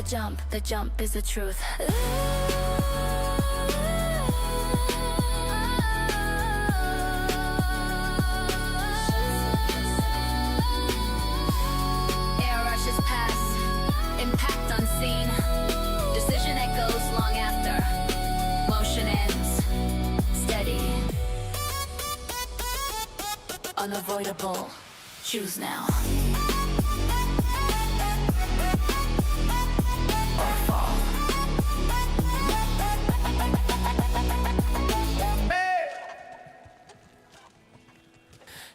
the jump is the truth. Air rushes past, impact unseen. Decision echoes long after motion ends. Steady, unavoidable. Choose now.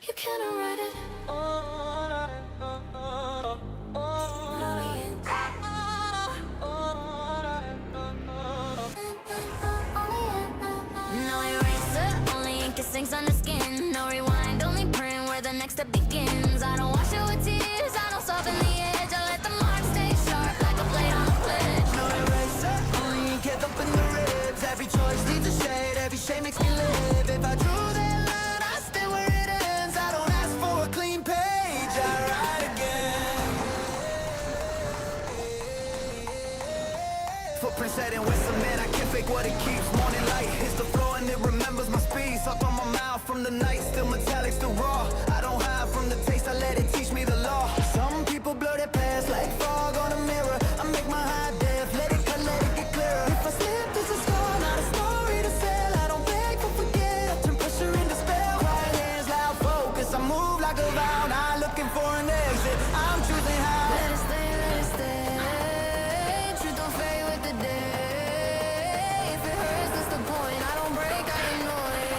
You cannot write it. No eraser, only ink that sinks on the skin. No rewind, only print where the next step begins. I don't wash it with tears, I don't soften the edge. I let the mark stay sharp like a blade on a pledge. No eraser, only ink get up in the ribs. Every choice needs a shade, every shade makes me live. If I drew that line, I stay where it ends. I don't ask for a clean page, I write again. Footprints heading with cement, I can't fake what it keeps. Morning light hits the floor and it remembers my speed. Sucked on my mouth from the night, still metallic, still raw. I don't hide from the taste, I let it teach me the law. Some people blur their past like fog on a mirror. I make my high def, let it cut, let it get clearer. If I slip, it's a scar, not a story to sell. I don't beg for forget, I turn pressure into spell. Quiet hands, loud focus, I move like a vow. Not looking for an exit, I'm choosing how. Let it stay, let it stay. Truth don't fade with the day. If it hurts, that's the point. I don't break, I ignore it.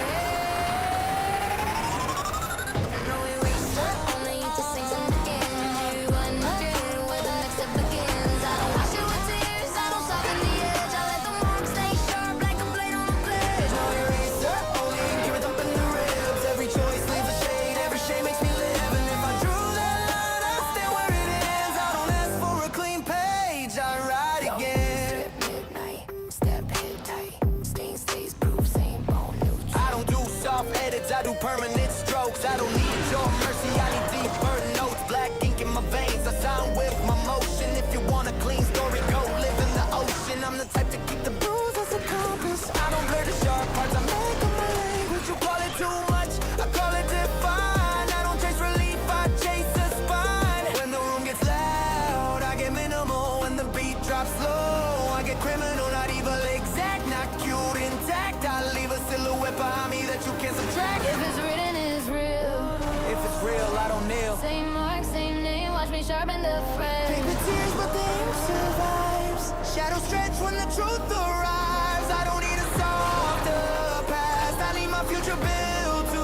No eraser, only ink that sinks on the skin. Rewind the grid where the next step begins. I don't wash it with tears, I don't soften the edge. I let the mark stay sharp like a blade on a pledge. No eraser, only ink get up in the ribs. Every choice leaves a shade, every shade makes me live. And if I drew that line, I stay where it ends. I don't ask for a clean page, I write again. Strip midnight, step hit tight. Stain stays proof, same bone, new I don't do soft edits, I do permanent strokes. I don't need your mercy, I need deeper notes. Black ink in my veins, I sound with my motion. If you want a clean story, go live in the ocean. I'm the type to keep the bruise as a compass. I don't blur the sharp parts, I make up my language. You call it too much, I call it divine. I don't chase relief, I chase the spine. When the room gets loud, I get minimal. When the beat drops low, I get criminal, not evil, exact, not cute, intact. I leave a silhouette behind me that you can't subtract. If it's written, it's real. If it's real, I don't kneel. Same mark, same name, watch me sharpen the frame. Paper tears, but the ink survives. Shadows stretch when the truth arrives. I don't need a softer past, I need my future built to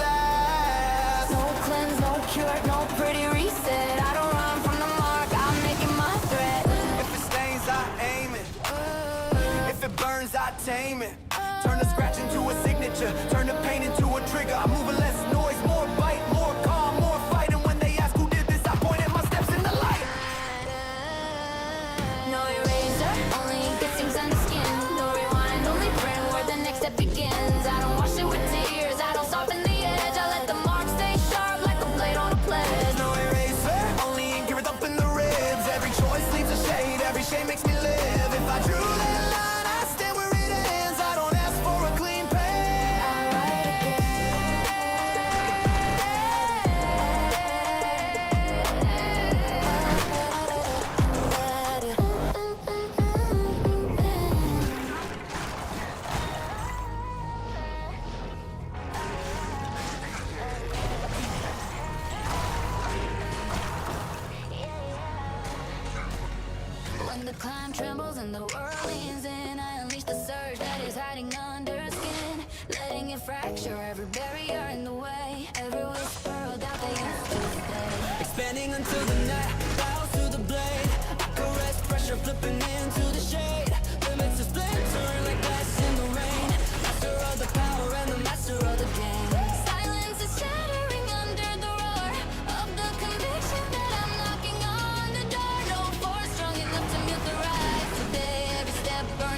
last. No cleanse, no cure, no pretty reset. I don't run from the mark, I'm making my threat. If it stains, I aim it. If it burns, I tame it. Turn the scratch into a signature, turn the pain into a trigger. I'm moving less noise, more bite, more calm, more fight. And when they ask who did this, I point at my steps in the light. No eraser, only ink that sinks on the skin. No rewind, only print where the next step begins. I don't wash it with tears, I don't soften the edge. I let the mark stay sharp like a blade on a pledge. No eraser, only ink get up in the ribs. Every choice leaves a shade, every shade makes me live. If I drew that line, I stay where it ends. I don't ask for a clean page. I write When the climb trembles and the world leans in, I unleash the surge that is hiding under skin. Letting it fracture every barrier in the way. Every whisper of doubt they used to stay. Expanding until the night bows to the blade. I caress pressure, flipping into the shade. Limits are splintering like glass in the rain. Master of the power and the master of the game. Silence is shattering under the roar of the conviction that I'm knocking on the door. No force strong enough to mute the rise today. Every step burns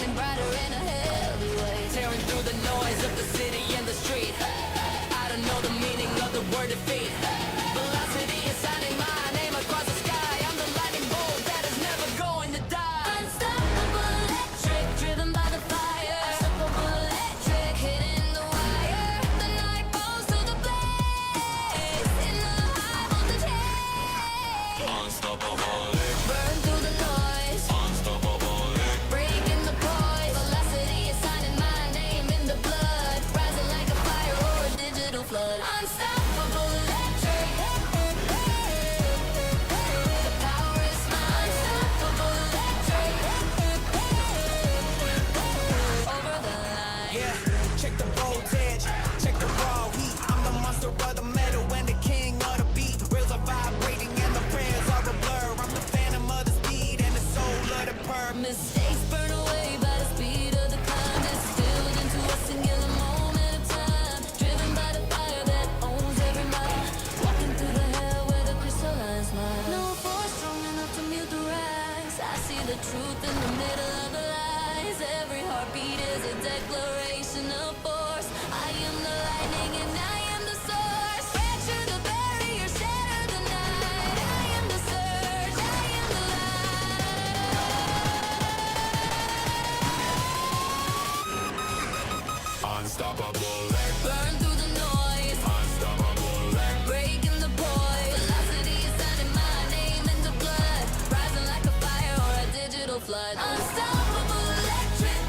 Unstoppable, Burn through the noise, unstoppable, breaking the void. Velocity is sending my name into blood, rising like a fire or a digital flood. Unstoppable electric.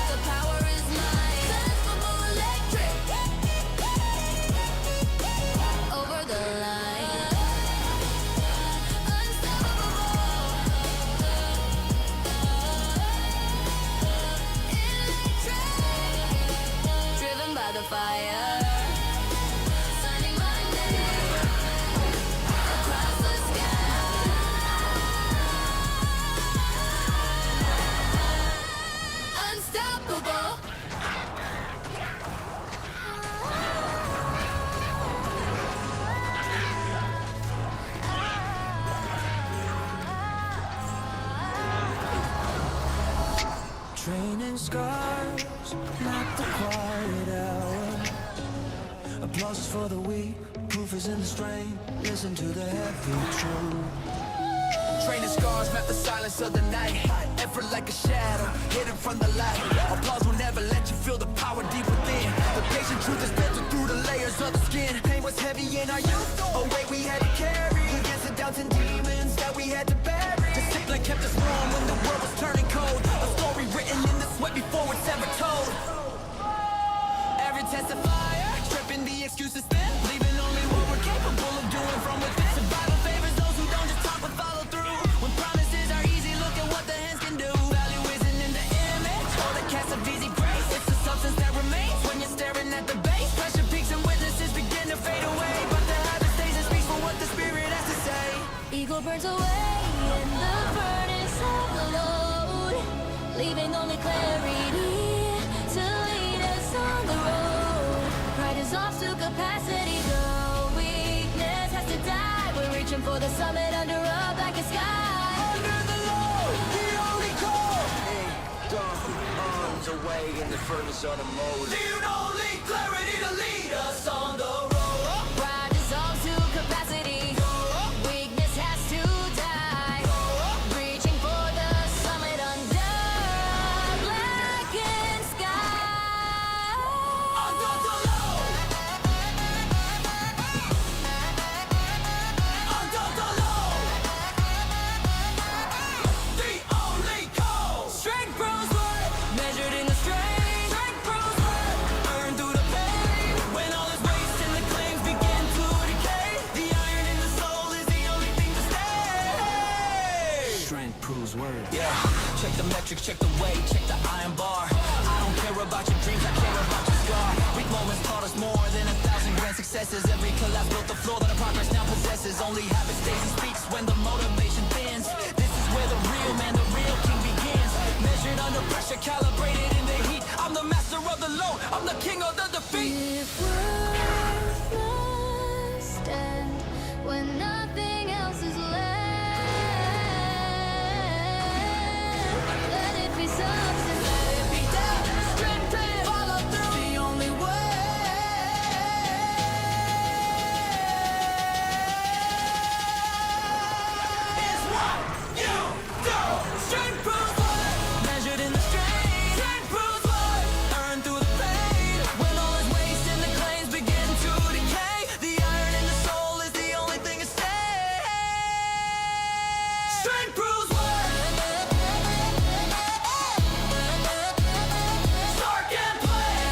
The power is mine. Unstoppable electric. Over the line. Driven by the fire, signing my name across the sky. Unstoppable. Training scars, not the quiet hour. Applause is for the weak, proof is in the strain. Listen to the heavy truth. Training scars, map the silence of the night. Effort like a shadow, hidden from the light. Applause will never let you feel the power deep within. The patient truth is filtered through the layers of the skin. Pain was heavy in our youth, a weight we had to carry. Against the doubts and demons that we had to bury. Discipline kept us warm when the world was turning cold. A story written in the sweat before it's ever told. Every testifier, stripping the excuses thin, leaving only what we're capable of doing from within. Survival favors those who don't just talk but follow through. When promises are easy, look at what the hands can do. Value isn't in the image or the cast of easy grace. It's the substance that remains when you're staring at the base. Pressure peaks and witnesses begin to fade away, but the habit stays and speaks for what the spirit has to say. Ego burns away in the furnace of the load, leaving only clarity to lead us on the road. Pride is off to capacity, though weakness has to die. We're reaching for the summit under a blackest sky. Under the load, the only call. Hey, arms away in the furnace of the mold. Need only clarity to lead us on the road. Pride dissolves to capacity. Weakness has to die. Reaching for the summit under a blackened sky. Under the load. Under the load. The only call. Strength proves worth, measured in the strain. Strength proves worth, Earn through the pain. When all is waste and the claims begin to decay, the iron in the soul is the only thing to stay. Strength proves worth. Yeah, check the metrics, check the weight, check the iron bar. I don't care about your dreams, I care about your scar. Weak moments taught us more than 1,000 grand successes. Every collapse built the floor that our progress now possesses. Only habit stays and speaks when the motivation thins. This is where the real man, the real king begins. Measured under pressure, calibrated in the heat. I'm the master of the low, I'm the king of the defeat. if worth must stand when nothing else is left, let it be substance, let it be done. Strength to follow through. The only way. Is what you do. Strength proves what? Measured in the strain. Strength proves what? Earned through the pain. When all is waste and the claims begin to decay, the iron in the soul is the only thing to stay. Strength proves what? Stark and plain.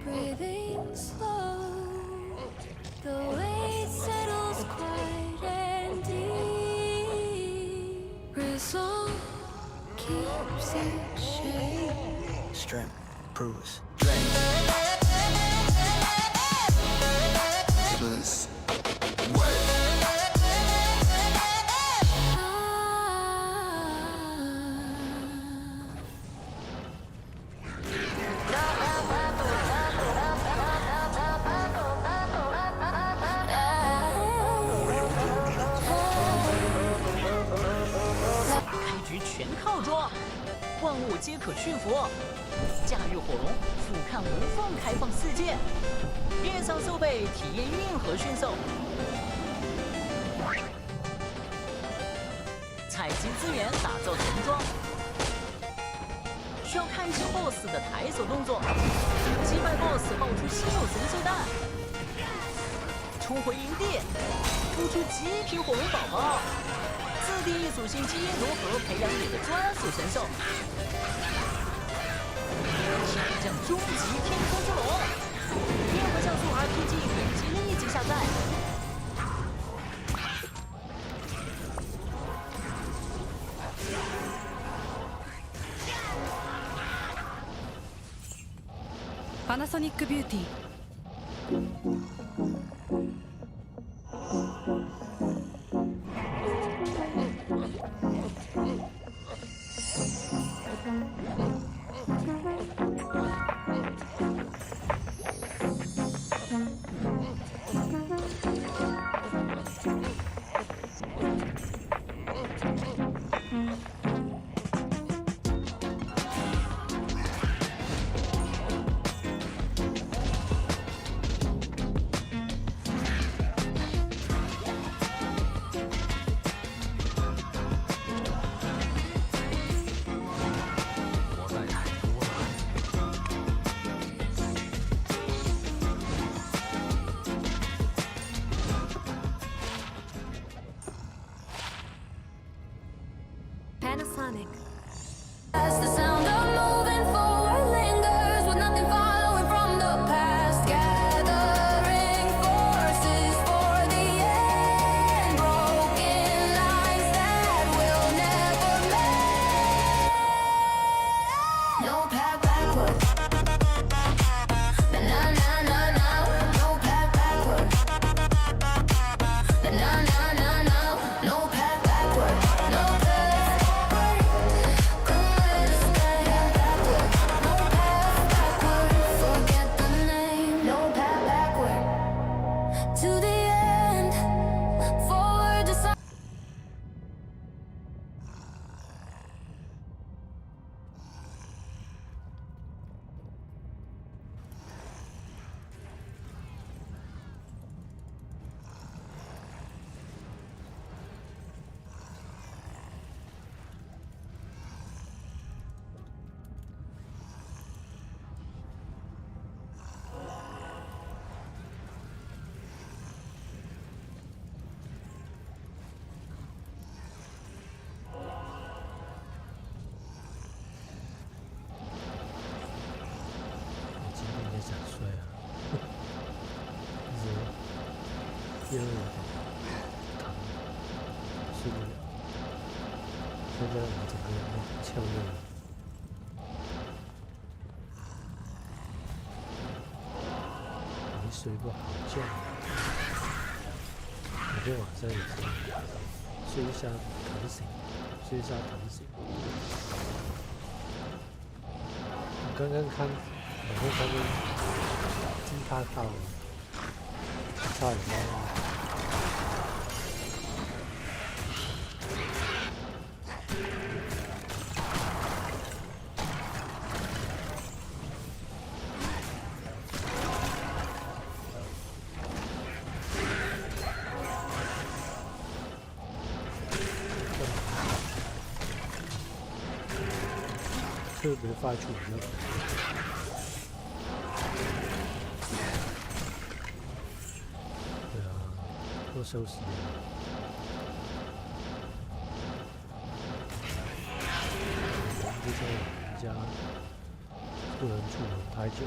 Breathing slow, the weight settles quiet and deep. Resolve keeps it shape. Strength proves.万物皆可驯服。驾驭火龙，俯瞰无缝开放世界，跃上兽背，体验运河驯兽。采集资源，打造村庄。需要看清 BOSS 的抬手动作，击败 BOSS 爆出稀有神兽蛋，冲回营地，孵出极品火龙宝宝，自定义属性基因融合，培养你的专属神兽。挑战终极天空之龙，任何像素 RPG 点击立即下载。パナソニックビューティー。Panasonic. As the sound of moving forward lingers with nothing following from the past, gathering forces for the end, broken lines that will never mend. No path backward. Na na na na. No path backward. Na na na na. No path backward. No path. To the end, forward to some. 今天也想睡啊，就是第二天疼，睡不了。现在我整个人都翘热了，没睡过好觉。昨天晚上也是睡一下疼醒，睡一下疼醒。我刚刚看。好像他们惊叹到了，差点忘了。特别发出的。多休息。就在我们家不能出门太久了。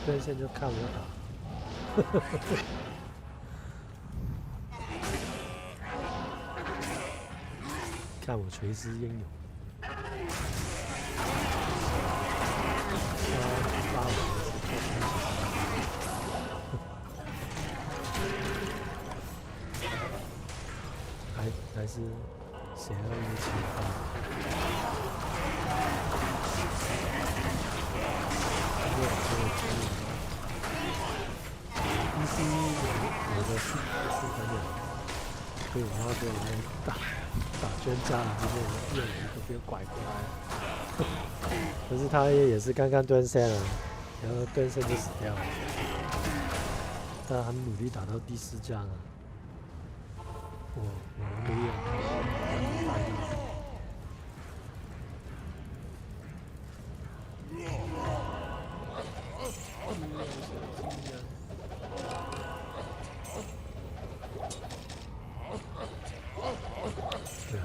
对线就看我打，看我垂丝英勇。还是谁要一起打？有这个经验。DC 有的是很有，所以我要对来打捐渣里面用一个边拐过来。可是他也是刚刚蹲线了，然后蹲线就死掉了。但很努力打到第4将啊！我努力了，打赢。对啊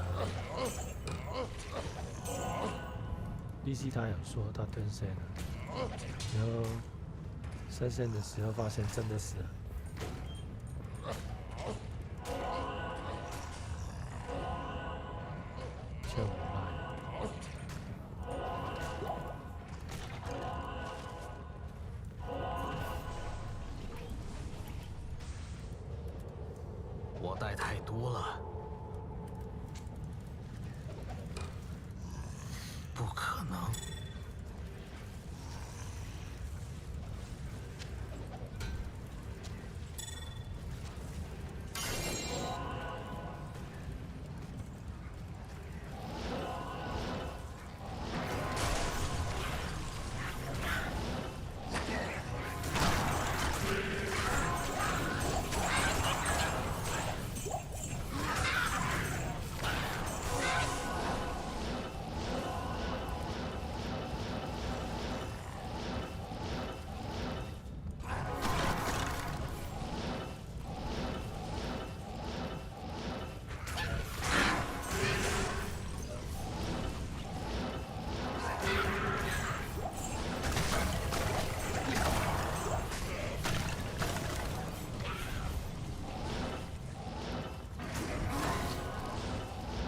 ，DC 他有说他蹲线了，然后上线的时候发现真的死了。就无奈。我带太多了，不可能。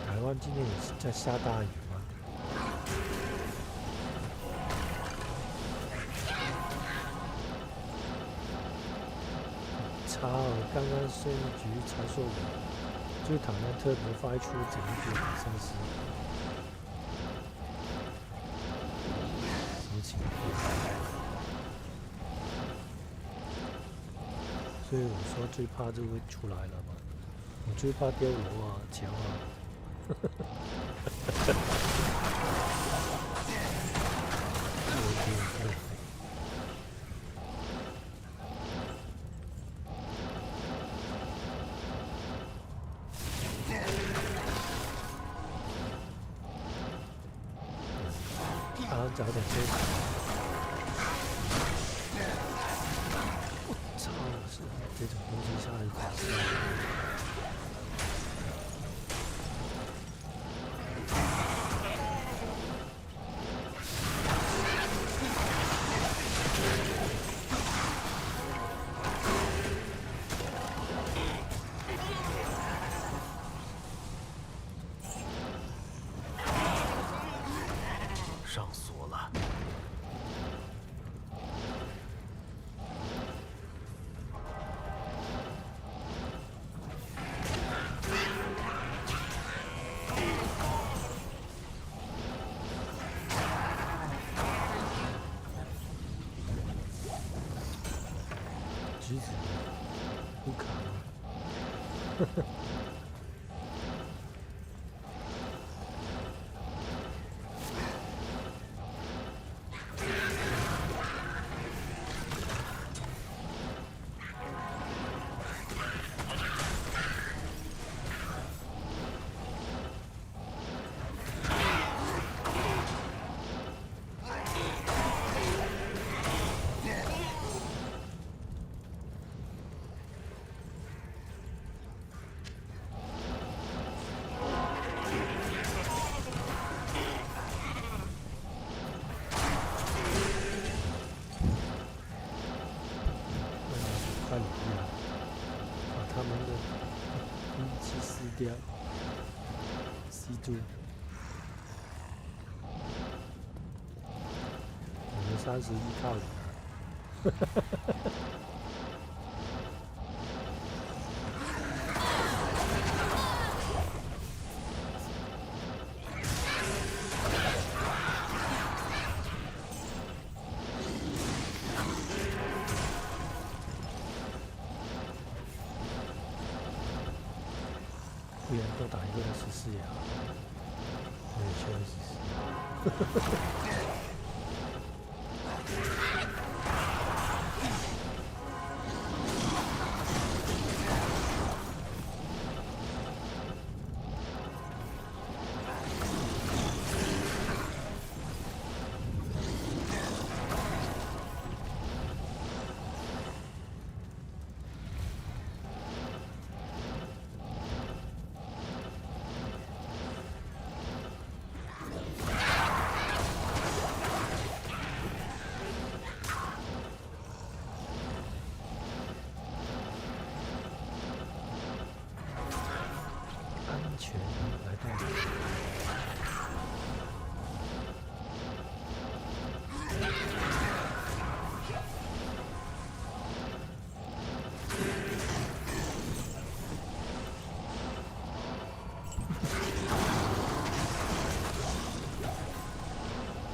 台湾今天也是在下大雨吗？操！刚刚税务局才说我最讨厌特别发出整句好像是什么情况？所以我说最怕就会出来了嘛。我最怕掉楼啊、墙啊。早点休息。我操！是这种东西下来打死。上锁了。橘子不卡吗？快努力了，把他们的兵器撕掉，吸住。我们31套人啊！是呀，对，确实是。安全来到。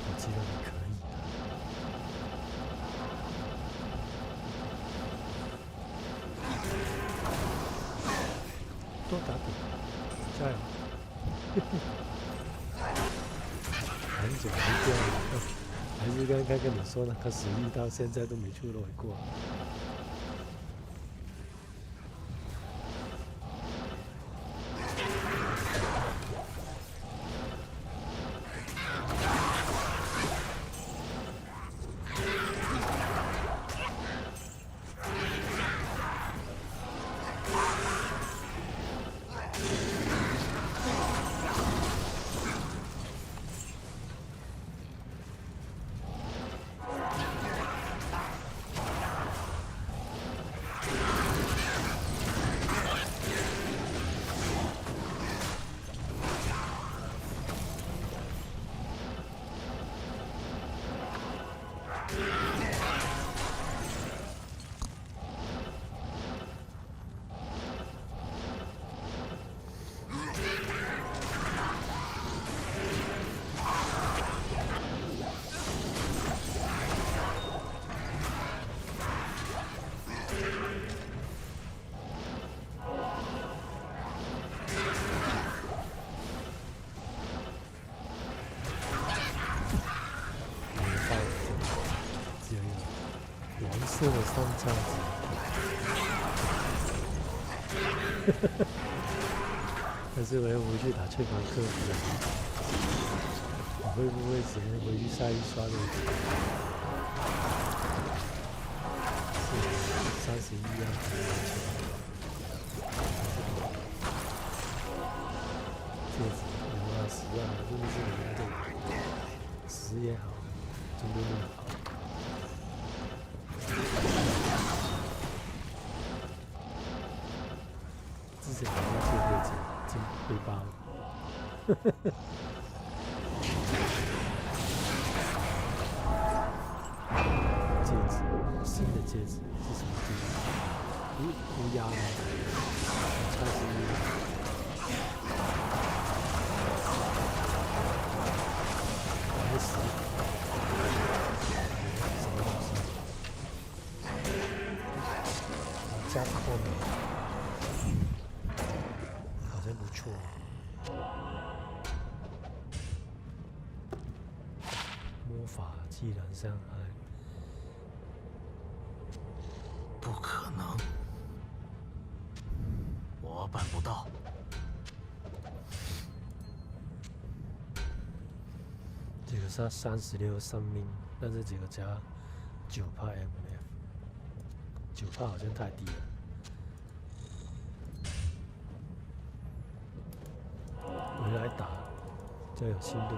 我知道你可以的。多打点，加油！很久没见了，还是刚刚跟你说那个实力到现在都没出来过。黄色的三叉子，但是我要回去打翠凡克服，我会不会直接回去下一刷的？31啊，戒指有啊，10啊，真的是很难的，10也好，真的那么好。之前好像是会进背包，戒指，新的戒指是什么戒指？乌鸦啊，超级乌鸦，还是什么东西？加特后面。真不错，魔法技能伤害，不可能，我办不到。这个是36生命，但是这个加9% MF，9% 好像太低了。回来打，就有心度。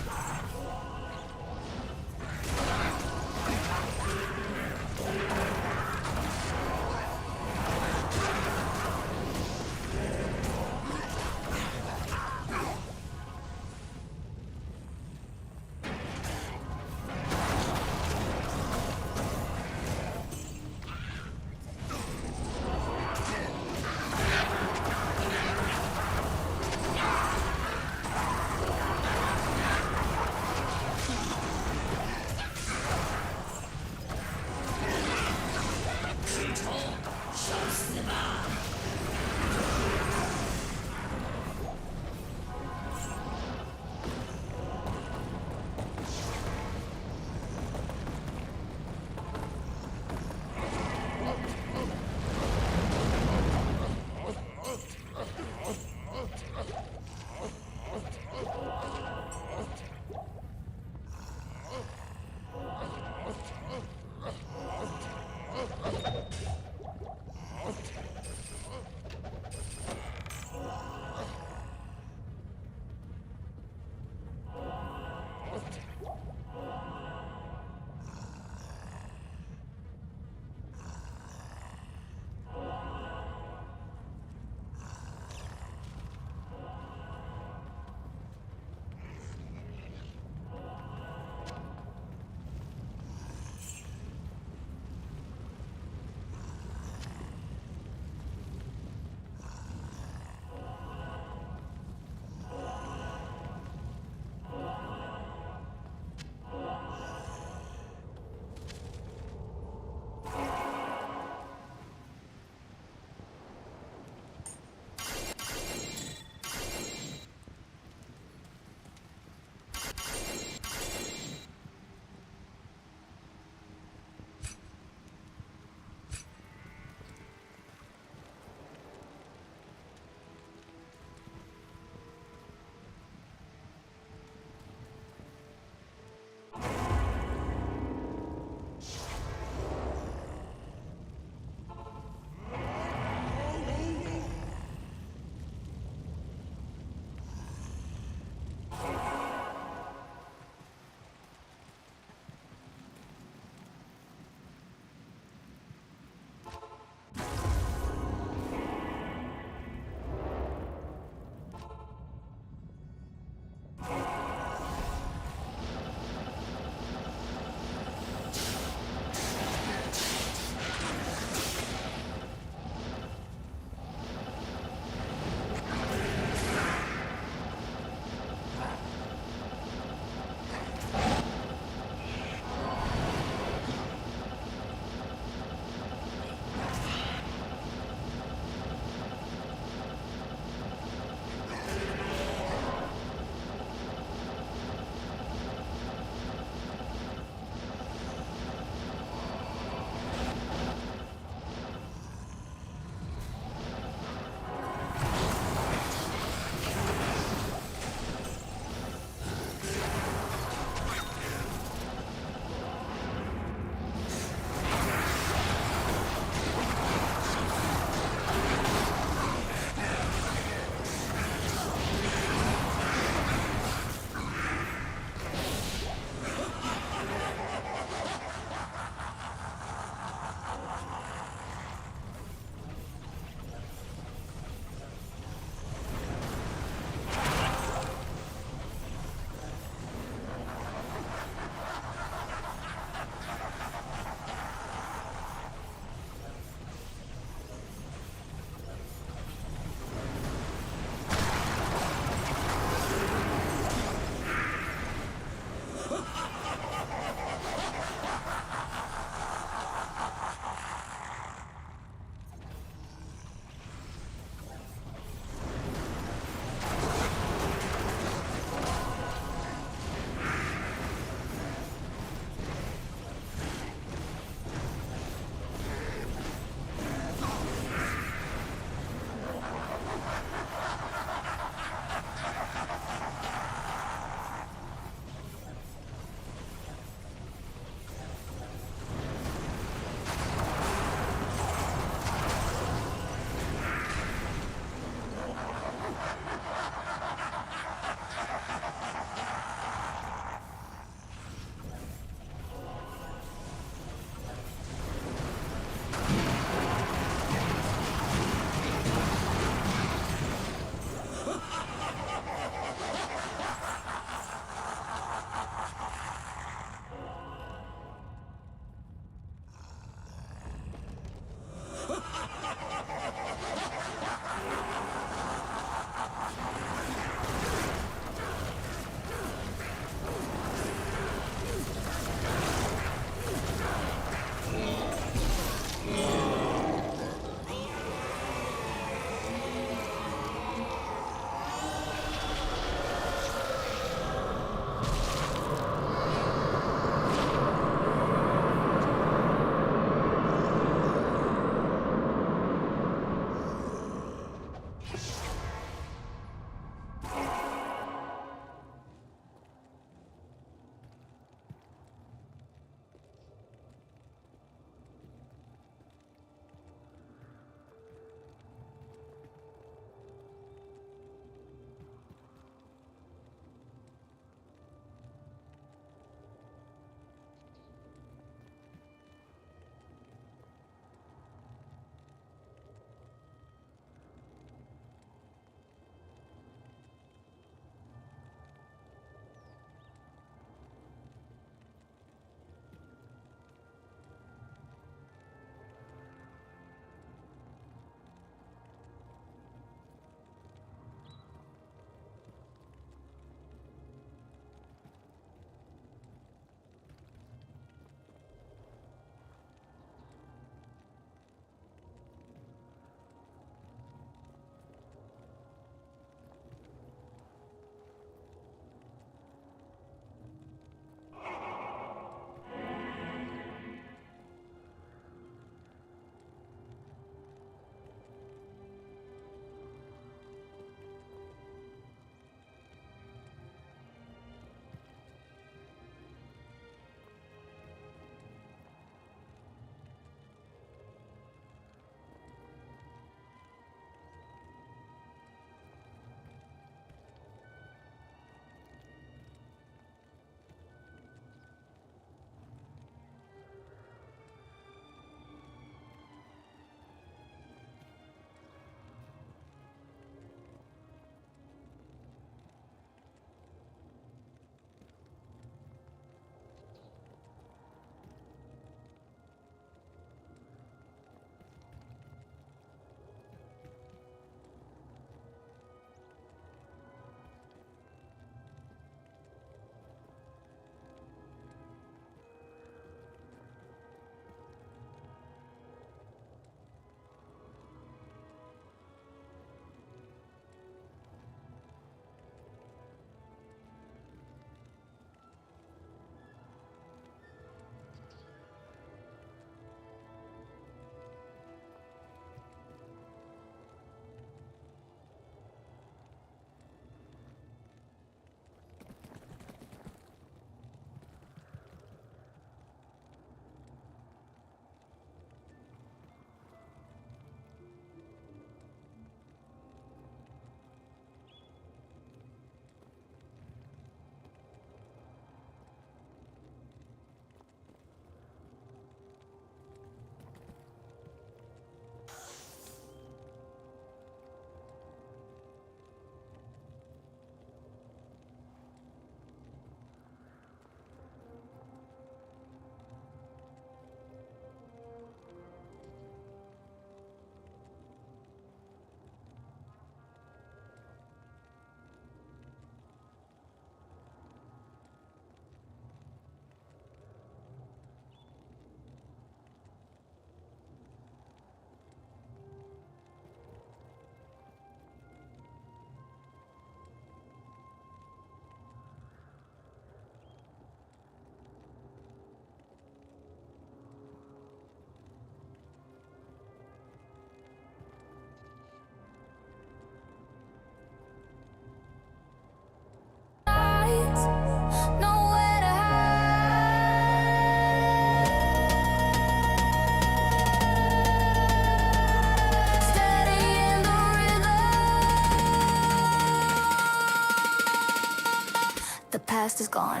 gone.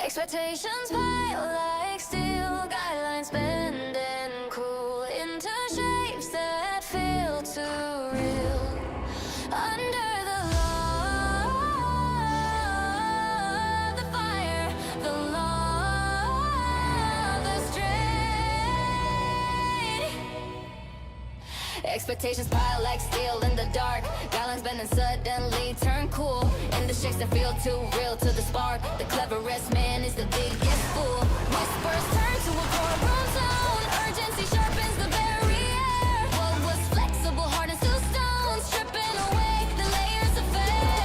Expectations pile like steel, guidelines bend and cool into shapes that feel too real. Under the law, the fire, the law, the strain. Expectations pile like steel in the dark, guidelines bend and suddenly turn cool. The shakes that feel too real to the spark. The cleverest man is the biggest fool. Whispers turn to a courtroom zone. Urgency sharpens the barrier. What was flexible hardens to stone, stripping away the layers of fear.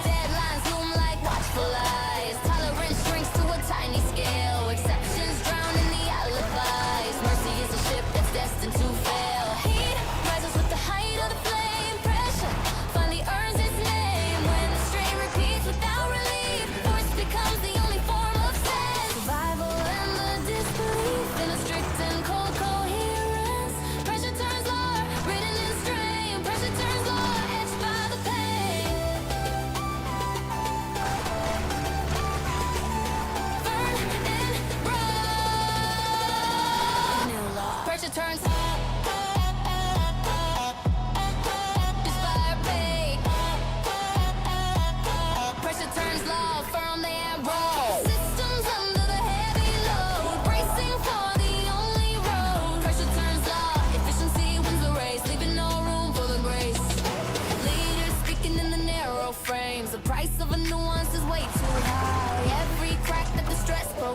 Deadlines loom like watchful eyes. Tolerance shrinks to a tiny scale. Exceptions drown in the alibis. Mercy is a ship that's destined to fail. Heat rises with the height of the flame. Pressure finally earns its name. When the strain repeats without relief, force becomes the only form of sense. Survival and the disbelief in a strict and cold coherence. Pressure turns law, written in strain. Pressure turns law, etched by the pain. Burn and run. New law. Pressure turns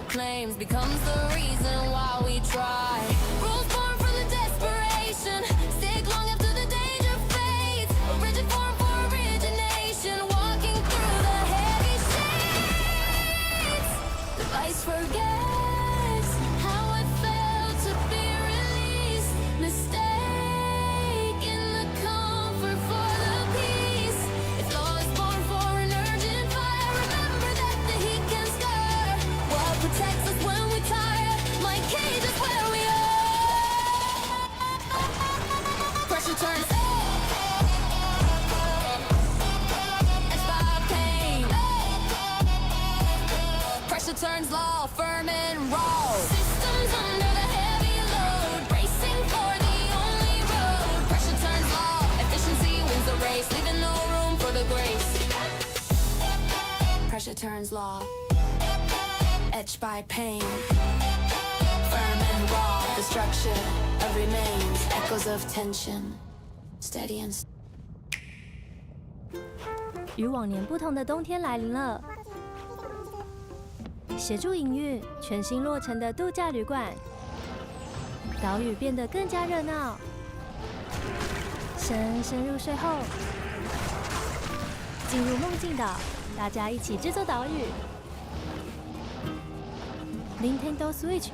claims becomes the reason why we try. Rules born from the desperation, stick long after the danger fades. A rigid form for origination, walking through the heavy shades. The vice forgets how it felt to be released. Mistake in the comfort for the peace. If law is born for an urgent fire, remember that the heat can stir. What protects us when we tire? My cage is where we are. Pressure turns and fire pain. Pressure turns law, firm and raw. Systems under the heavy load, racing for the only road. Pressure turns law, efficiency wins the race, leaving no room for the grace. Pressure turns law, etched by pain. Firm and raw, the structure of remains, echoes of tension, steady and 与往年不同的冬天来临了，协助营运全新落成的度假旅馆，岛屿变得更加热闹。深深入睡后，进入梦境岛，大家一起制作岛屿。Nintendo Switch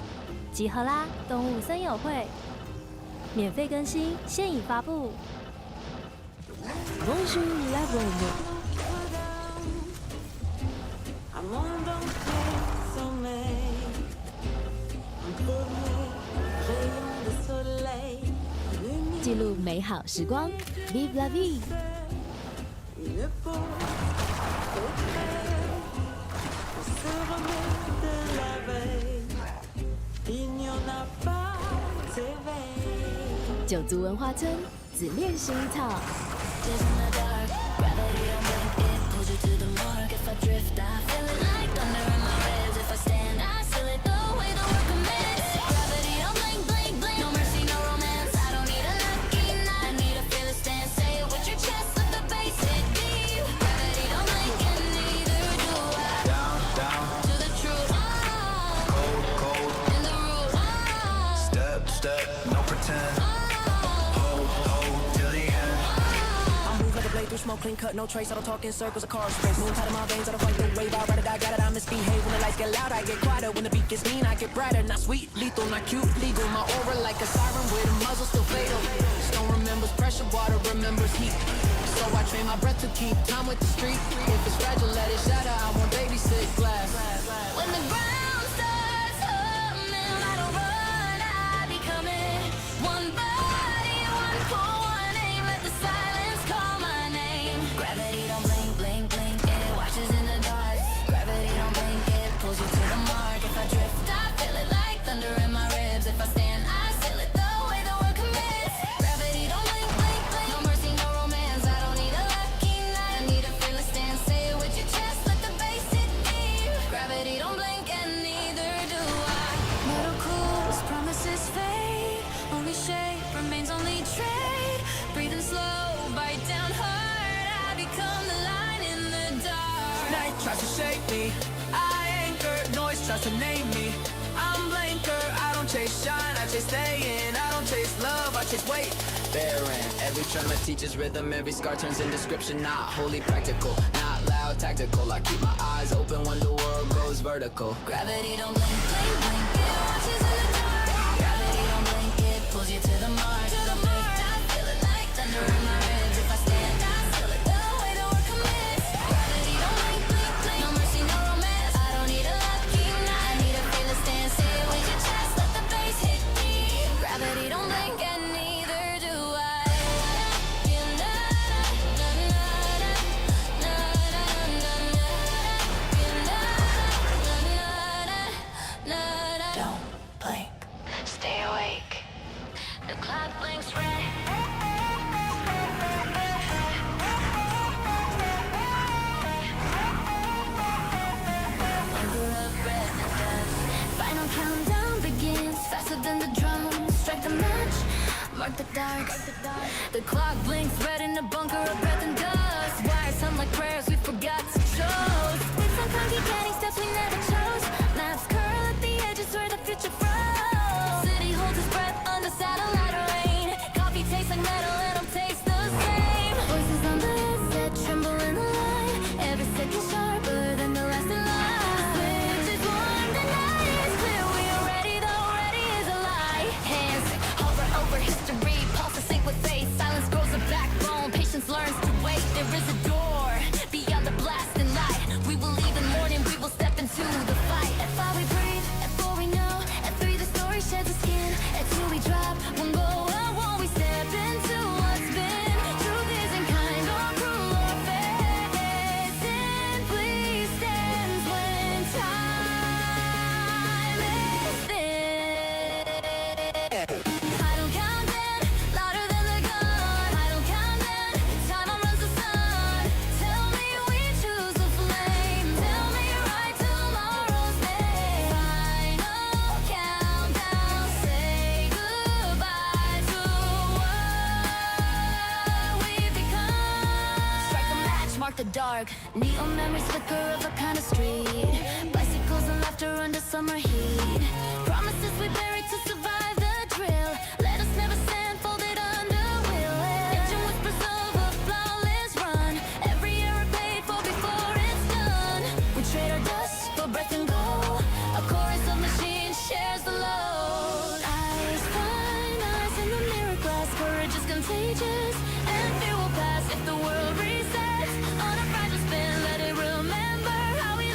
集合啦！动物森友会免费更新，现已发布。Bonjour la bonne。记录美好时光 ，Vive la vie！ 九族文化村紫恋薰衣草。Smoke clean cut, no trace. I don't talk in circles or cars race. Moon tight in my veins, I don't fight the wave. I ride it, I got it, I misbehave. When the lights get loud, I get quieter. When the beat gets mean, I get brighter. Not sweet, lethal, not cute, legal. My aura like a siren with a muzzle still fatal. Stone remembers pressure, water remembers heat. so I train my breath to keep time with the street. If it's fragile, let it shatter. I won't babysit glass. When the ground starts humming, I don't run, I become it. One body, one pull, one aim. Let the silence call my name. Gravity don't blink, blink, blink. It watches in the dark. Gravity don't blink, it pulls you to the mark. If I drift, I feel it like thunder in my ribs. If I stand, I seal it the way the world commits. Gravity don't blink, blink, blink. No mercy, no romance. I don't need a lucky night. I need a fearless stance. Say it with your chest, let the bass hit deep. Gravity don't blink, and neither do I. Metal cools, promises fade. Only shape remains, only trade. Breathing slow, bite down hard. I become the line in the dark. Night tries to shake me. I anchor, noise tries to name me. I'm blanker, I don't chase shine, I chase staying. I don't chase love, I chase weight. Barren, every tremor teaches rhythm. Every scar turns in description. Not wholly practical, not loud, tactical. I keep my eyes open when the world goes vertical. Gravity don't blink, blink, blink. It watches in the dark. Gravity don't blink, it pulls you to the mark. To the mark. I feel it like thunder in my ribs. If I stand, I seal it the way the world commits. Gravity don't blink, blink, blink. No mercy, no romance. I don't need a lucky night. I need a fearless stance. Say it with your chest, let the bass hit deep. Gravity don't blink, and neither do I. Don't blink. Stay awake. The clock blinks red. Hunger of breath and death. Final countdown begins. Faster than the drum. Strike the match. Mark the dark. The clock blinks red in the bunker of breath and dust. Wires sound like prayers we forgot to choose. With some funky getting steps we never chose. Maps curl at the edges where the future froze. City holds its breath under satellite rain. Coffee tastes like metal and I'll taste the same. Voices on the headset tremble in the light. Every second sharper than the last in line. Switch is warm, the night is clear. We are ready, though ready is a lie. Hands hover over history, pulse sync with faith. Silence grows a backbone, patience learns to wait. There is a door beyond the blasting light. We will leave in morning, we will step into the fight. At 5 we breathe, at 4 we know. At 3 the story sheds a skin. At 2 we drop, 1 go out, 1 we step into what's been. Truth isn't kind or cruel or fair. It simply stands when time is thin. I don't count in, louder than the gun. I don't count in, time outruns the sun. Tell me we choose the flame. Tell me right tomorrow's day. Final countdown, say goodbye to what we've become. Strike a match, mark the dark. Neon memories flicker of a kind of street. Bicycles and laughter under summer heat. Promises we buried to survive the drill. Let us never stand folded under will. Engine whispers of a flawless run. Every error paid for before it's done. We trade our dust for breath and gold. A chorus of machines shares the load. Eyes find eyes in the mirror glass. Courage is contagious, and fear will pass if the world resets. On a fragile spin, let it remember how we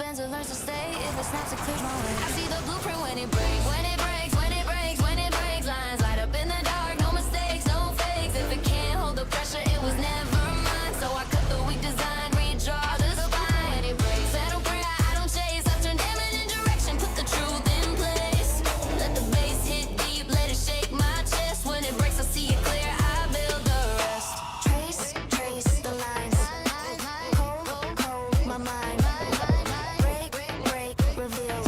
bends, it learns to stay. If it snaps, it clears my way. I see the blueprint when it breaks. When it breaks, when it breaks, when it breaks. Lines light up in the dark, no mistakes, no fakes. If it can't hold the pressure, it was never mine. So I cut the weak design, redraw the spine. When it breaks, I don't pray, I don't chase. I turn damage in direction, put the truth in place. Let the bass hit deep, let it shake my chest. When it breaks, I see it clear, I build the rest. Trace the lines. Cold, my mind. Break, reveal.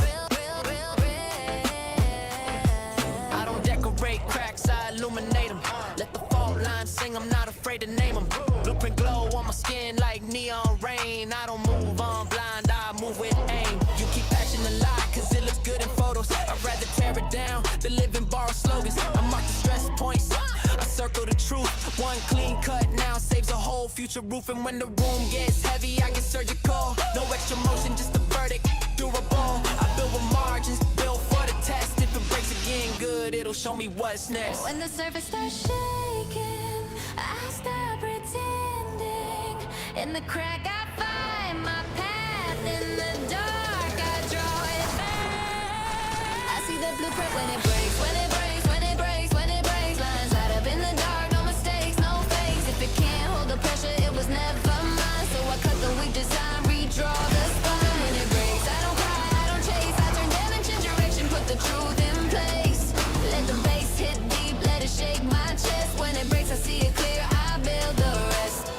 I don't decorate cracks, I illuminate them. Let the fault lines sing, I'm not afraid to name them. Blueprint glow on my skin like neon rain. I don't move on blind, I move with aim. You keep passion alive, cause it looks good in photos. I'd rather tear it down than live and borrow slogans. I mark the stress points, I circle the truth. One clean cut now saves a whole future roof. And when the room gets heavy, I get surgical. No extra motion, just a verdict, durable. I build with margins, built for the test. If it breaks again good, it'll show me what's next. When the surface starts shaking, I stop pretending. In the crack, I find my path. In the dark, I draw it back. I see the blueprint when it breaks, when it breaks, when it breaks, when it breaks. Lines light up in the dark, no mistakes, no fakes. If it can't hold the pressure, it was never mine. So I cut the weak design, redraw the spine. When it breaks, I don't cry, I don't chase. I turn damage in direction, put the truth in place. Let the bass hit deep, let it shake my chest. When it breaks, I see it clear, I build the rest.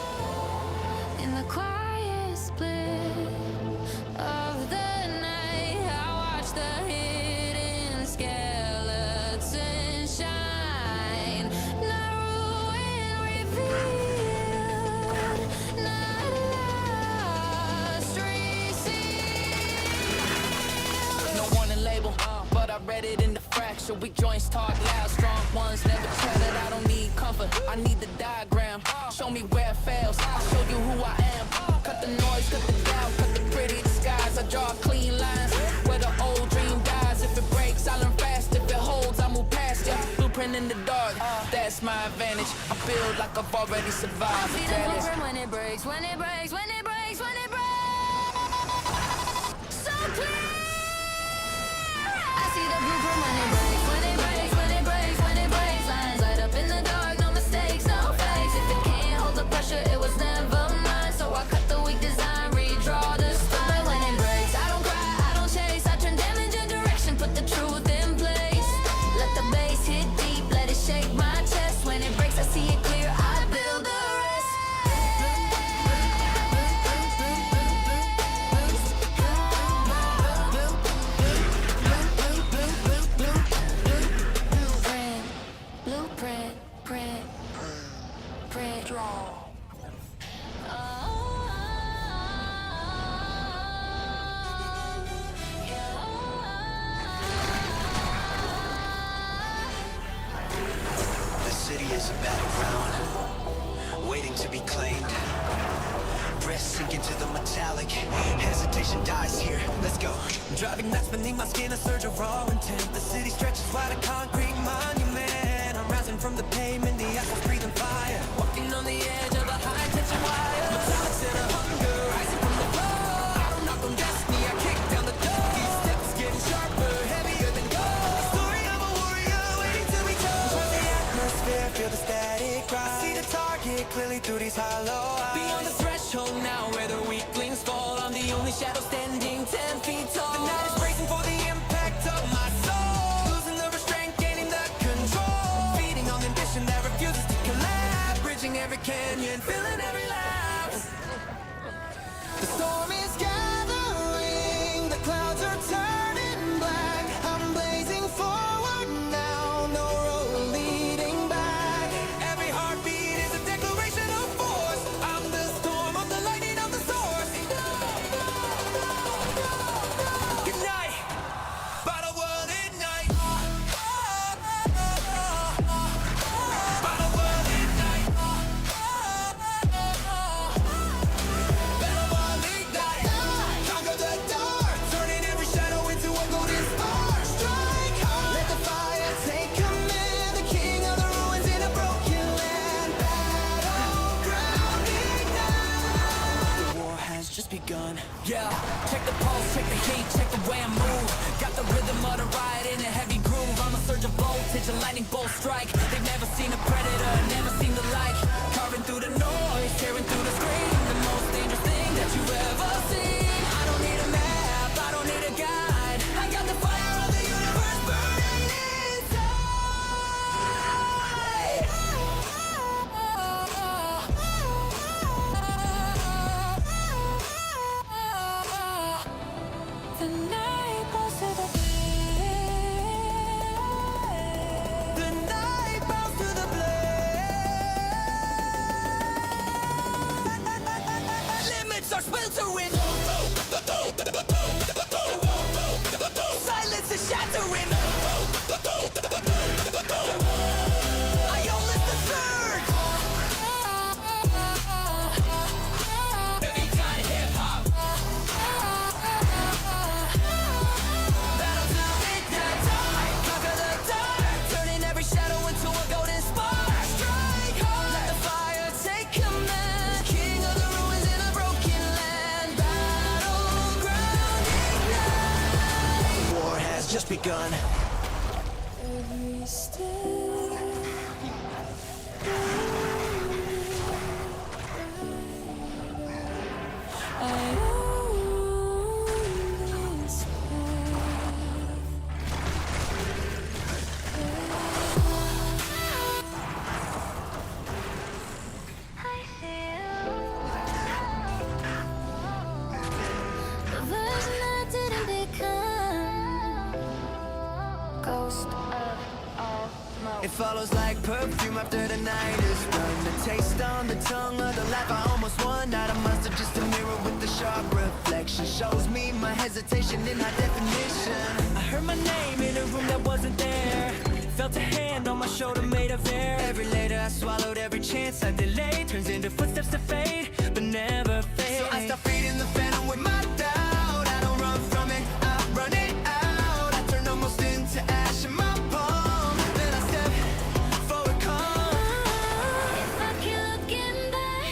In the quiet split of the night, I watch the hidden skeleton shine. Not ruin revealed, not lost, resealed. No warning label, but I read it in the fracture. Weak joints talk loud, strong ones never tell it. I don't need comfort, I need the diagram. Show me where it fails, I'll show you who I am. Cut the noise, cut the doubt, cut the pretty disguise. I draw clean lines where the old dream dies. If it breaks, I learn fast. If it holds, I move past it. Blueprint in the dark, that's my advantage. I build like I've already survived. See the blueprint when it breaks, when it breaks, when it breaks, when it breaks. So clear. I see the blueprint when it breaks, when it breaks, when it breaks, when it breaks. Lines light up in the dark, no mistakes, no fakes. If it can't hold the pressure, it was never mine. So I cut the weak design, redraw the spine. When it breaks, I don't cry, I don't chase. I turn damage in direction, put the truth in place. Let the bass hit deep, let it shake my chest. When it breaks, I see it clear, I build the rest. Blueprint, print, draw. The city is a battleground, waiting to be claimed. Breath sink into the metallic, hesitation dies here. Let's go. Driving nuts beneath my skin, a surge of raw intent. The city stretches wide, a concrete monument. I'm rising from the pavement, the asphalt's breathing fire. Walking on the edge of a high tension wire. Metallics and a hunger, rising from the floor. I don't knock on destiny, I kick down the door. These steps getting sharper, heavier than gold. Story of a warrior waiting to be told. Trust the atmosphere, feel the static rise. See the target clearly through these hollow eyes. Beyond the threshold now, where the weaklings fall. I'm the only shadow standing 10 feet tall. The night is bracing for the impact of my soul. Losing the restraint, gaining the control. Feeding on the ambition that refuses to collapse. Bridging every canyon, filling every lapse. The storm is gathering, the clouds are turning black. I'm blazing forward now, no road leading back. Every heartbeat is a declaration of force. I'm the storm, I'm the lightning, I'm the source. Ignite, by the world ignite. By the world ignite. Check the pulse, check the heat, check the way I move. Got the rhythm of the riot in a heavy groove. I'm a surge of voltage, a lightning bolt strike. They've never seen a predator, never seen the like. Carving through the noise, tearing through the screen. The most dangerous thing that you've ever seen. I don't need a map, I don't need a guide. I got the fire of the universe burning inside. The night falls to the blade. The night bounds to the blade. Limits are splintering. Silence is shattering. I only the surge. Heavy kind hip hop. Battle to midnight time. Conquer the dark. Turning every shadow into a golden spark. Strike hard. Let the fire take command. King of the ruins in a broken land. Battleground ignite. War has just begun. Every step I always the version I didn't become. Ghost of almost. It follows like perfume after the night is done. The taste on the tongue of the life I almost won. Not a monster, just a mirror with a sharp reflection. Shows me my hesitation in high definition. I heard my name in a room that wasn't there. Felt a hand on my shoulder made of air. Every later I swallowed, every chance I delayed turns into footsteps to fade, but never fade. So I stop feeding the phantom with my doubt. I don't run from it, I run it out. I turn almost into ash in my palm. Then I step forward calm. If I keep looking back,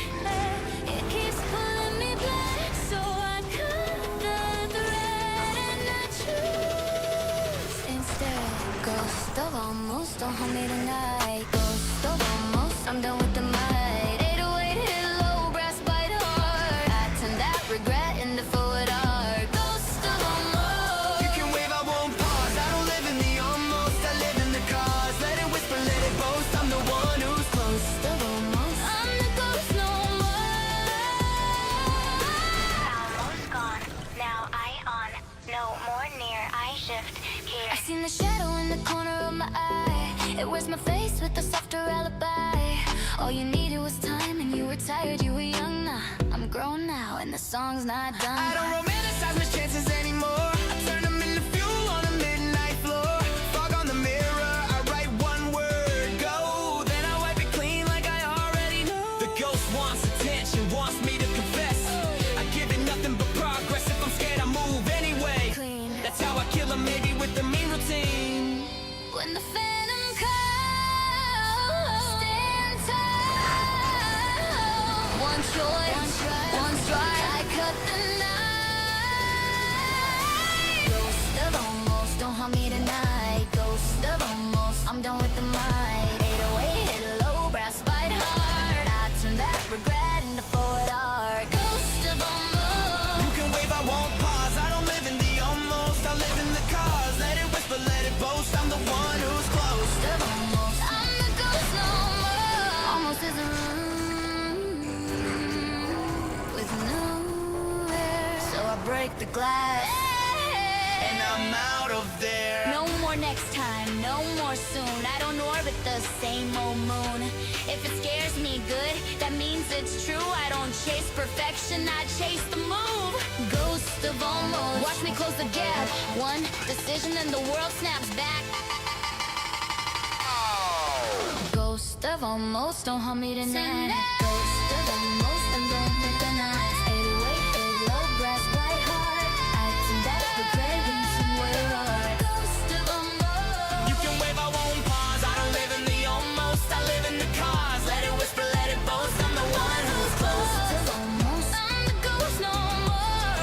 it keeps pulling me back. So I cut the thread and I choose instead. Ghost of almost, don't hold me tonight. Ghost of almost, I'm done with the might. 808 hit low, brass bite hard. I turn that regret into forward art. Ghost of almost. You can wave, I won't pause. I don't live in the almost, I live in the cause. Let it whisper, let it boast. I'm the one who's close. Ghost of almost. I'm the ghost no more. Almost gone. Now I on. No more near. I shift here. I seen the shadow in the corner of my eye. It wears my face with a softer alibi. All you needed was time and you were tired, you were young. Nah, I'm grown now and the song's not done. I don't romanticize my chances anymore. I turn them into fuel on a midnight floor. Fog on the mirror, I write one word, go. Then I wipe it clean like I already know. The ghost wants attention, wants me to confess. I give it nothing but progress. If I'm scared, I move anyway. Clean. That's how I kill 'em, maybe with the mean routine. When the phantom comes, stand tall. One choice, one strike, I cut the night. Ghost of almost, don't haunt me tonight. Ghost of almost, I'm done with the might. 808 hit low, brass bite hard. I turn that regret into forward art. Ghost of almost. You can wave, I won't pause. I don't live in the almost, I live in the cause. Let it whisper, let it boast. I'm the one who's close. Ghost of almost, I'm the ghost no more. Almost is a room with nowhere, so I break the glass And I'm out of there. No more next time, no more soon. I don't orbit the same old moon. If it scares me good, that means it's true. I don't chase perfection, I chase the move. Ghost of almost, watch me close the gap. One decision and the world snaps back. Ghost of almost, don't haunt me tonight. Ghost of almost, I'm done with the night. 808 hit low, brass bite hard. I turn that regret into word art. Ghost of almost. You can wave, I won't pause. I don't live in the almost, I live in the cause. Let it whisper, let it boast. I'm the one who's close. Ghost of almost, I'm the ghost no more.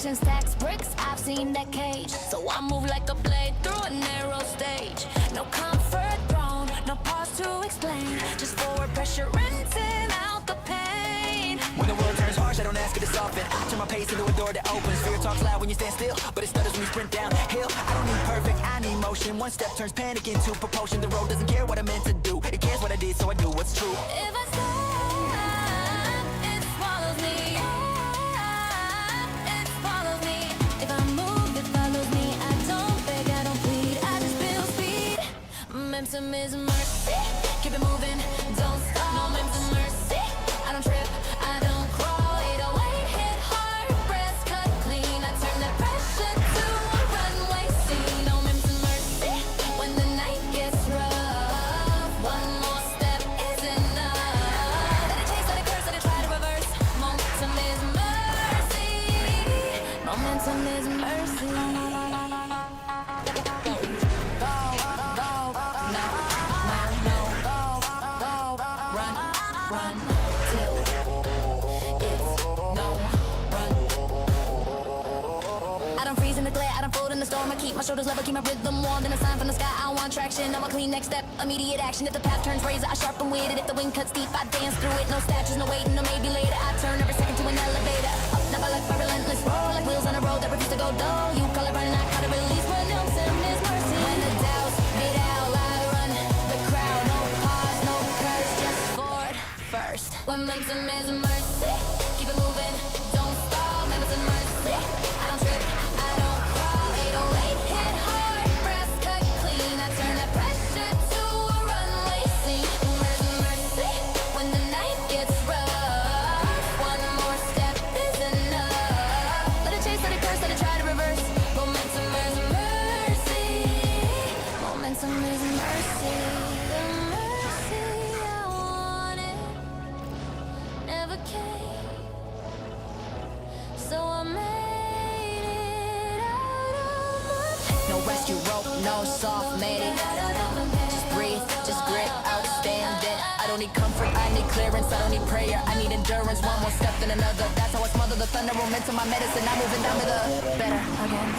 patience, tax bricks, I've seen that cage. So I move like a blade through a narrow stage. No comfort throne, no pause to explain. Just forward pressure, rinsing out the pain. When the world turns harsh, I don't ask it to soften. Turn my pace into a door that opens. Fear talks loud when you stand still, but it stutters when you sprint downhill. I don't need perfect, I need motion. One step turns panic into propulsion. The road doesn't care what I meant to do. It cares what I did, so I do what's true. If I stop, it swallows me. It swallows me. If I move, it follows me. I don't beg, I don't plead, I just feel speed. Momentum is mercy. Keep it moving, don't stop. Momentum mercy. I don't trip, I don't crawl. 808 hit hard, breath cut clean. I turn that pressure to a runway scene. Momentum mercy. When the night gets rough, one more step is enough. Let it chase, let it curse, let it try to reverse. Momentum is mercy. Momentum is mercy. I keep my shoulders level, keep my rhythm warm. Then a sign from the sky, I want traction. I'm a clean next step, immediate action. If the path turns razor, I sharpen with it. If the wind cuts deep, I dance through it. No statues, no waiting, no maybe later. I turn every second to an elevator. Up, never left by relentless roll, like wheels on a road that refuse to go dull. You call it running, I call it release. Momentum is mercy. When the doubts get out, I run the crowd. No pause, no curse, just forward first. Momentum is mercy. Keep it moving, don't stall. Momentum mercy. I don't trip, I don't crawl. 808 hit hard, breath cut clean. I turn that pressure to a runway scene. Mercy, when the night gets rough, one more step is enough. Let it chase, let it curse, let it try to reverse. Momentum is mercy. Momentum is mercy. The mercy I wanted never came, so I made it out of my pain. No rescue rope, no soft made it. Just breathe, just grit, outstanding. I don't need comfort, I need clearance. I don't need prayer, I need endurance. One more step than another. That's how I smother the thunder. Momentum, my medicine. I'm moving down to the better again.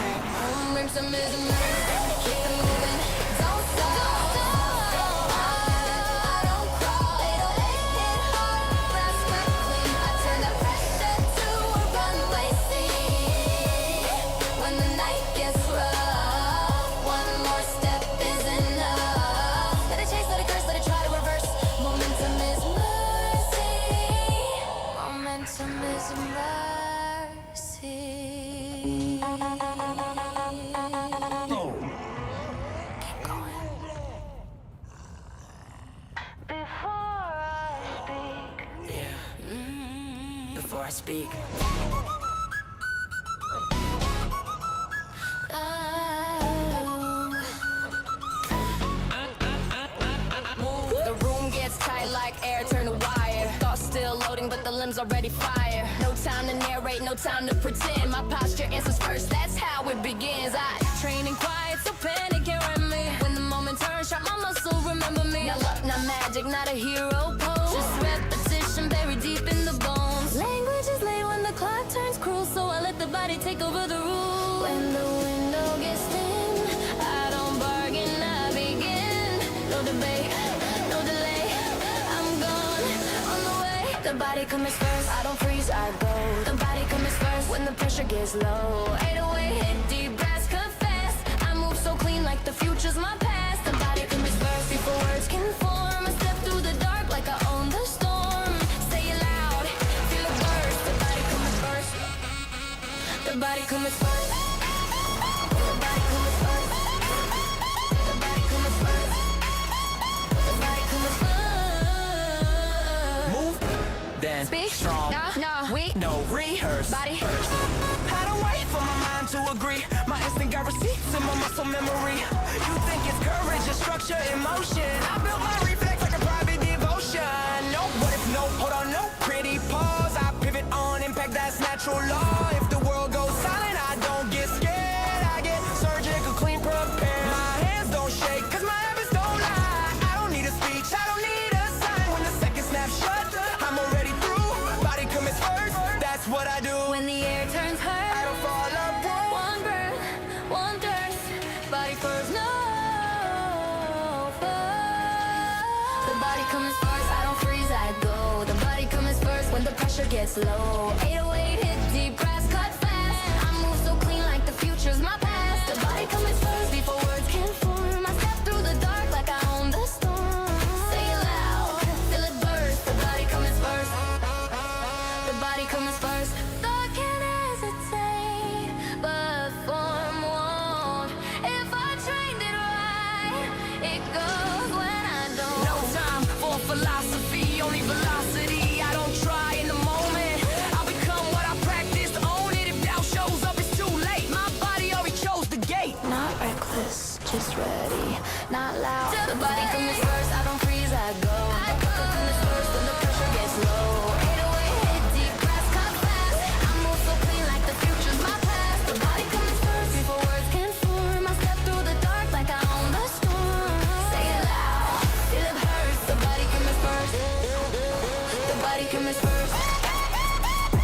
Momentum is mercy. Keep it moving, don't stop. I don't crawl. 808 hit hard, breath cut clean. I turn that pressure to a runway scene. When the night gets rough, one more step is enough. Let it chase, let it curse, let it try to reverse. Momentum is mercy. Momentum is mercy. Keep going. Before I speak. Yeah. Before I speak. The room gets tight like air, turn to wire. Thoughts still loading, but the limbs already fire. No time to narrate, no time to pretend. My posture answers first, that's how it begins. I train in quiet, so panic can't run me. When the moment turns sharp, my muscle remember me. Not luck, not magic, not a hero pose. Just repetition buried deep in the bones. Language is late when the clock turns cruel, so I let the body take over the rule. When the window gets thin, I don't bargain, I begin. No debate, no delay, I'm gone, on the way. The body comes first, I don't freeze, I go. The body comes first when the pressure gets low. 808 hit deep breaths, confess. I move so clean like the future's my past. The body comes first before words can form. I step through the dark like I own the storm. Say it loud, feel it burst. The body comes first. The body comes first. The body comes first. The body comes first. The body comes first. Move, then Speak. strong. Nah, weak. No rehearse. Body. I don't wait for my mind to agree. My instinct got receipts in my muscle memory. You think it's courage or structure in motion? I built my reflex like a private devotion. No, what if no? Hold on, no. Pretty pause. I pivot on impact, that's natural law. If the world goes silent, I don't get scared. I get surgical, clean, prepared. My hands don't shake, cause my habits don't lie. I don't need a speech, I don't need a sign. When the second snap shut, I'm already through. Body commits first, that's what I do. When the air turns hurt, I don't fall pressure gets low. 808 hit deep, grass cut fast. I move so clean like the future's my past. The body comes first before words can form. I step through the dark like I own the storm. Say it loud, feel it burst. The body comes first. The body comes first. Thought can't hesitate, but form won't. If I trained it right, it goes when I don't. No time for philosophy, only velocity. I don't try in the moment. I'll become what I practice. Own it. If doubt shows up, it's too late. My body already chose the gate. Not reckless, just ready. Not loud. The body comes first. I don't freeze, I go. The pressure comes first when the pressure gets low. 808 hit deep, grass cut fast. I move so clean like the future's my past. The body comes first before words can form. I step through the dark like I own the storm. Say it loud, feel it hurts. The body comes first. The body comes first.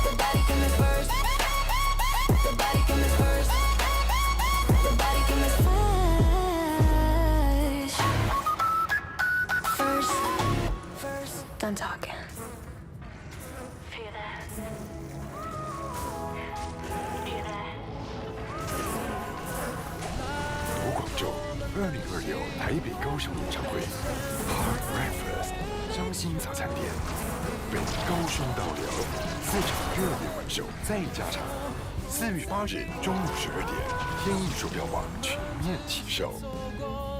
The body comes first. The body comes first. The body comes first. First. Done talking. Feel that. Feel that. 读广州2026台北高雄演唱会 Hard Breakfast 伤心早餐店，为高雄导流4场热烈晚秀再加场。4月8日中午12点，天艺售票网全面起售。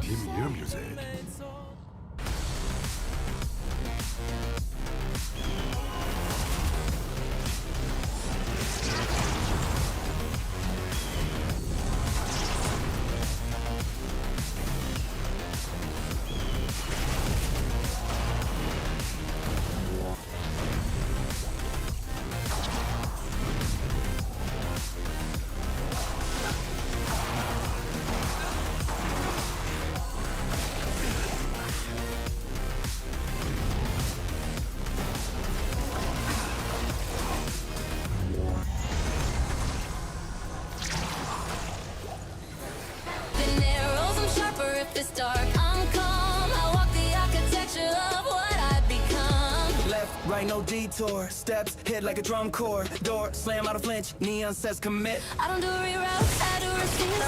Team Your Music。It's dark, I'm calm. I walk the architecture of what I become. Left, right, no detour. Steps hit like a drum corps. Door slam out of flinch. Neon says commit. I don't do reroutes, I do receipts.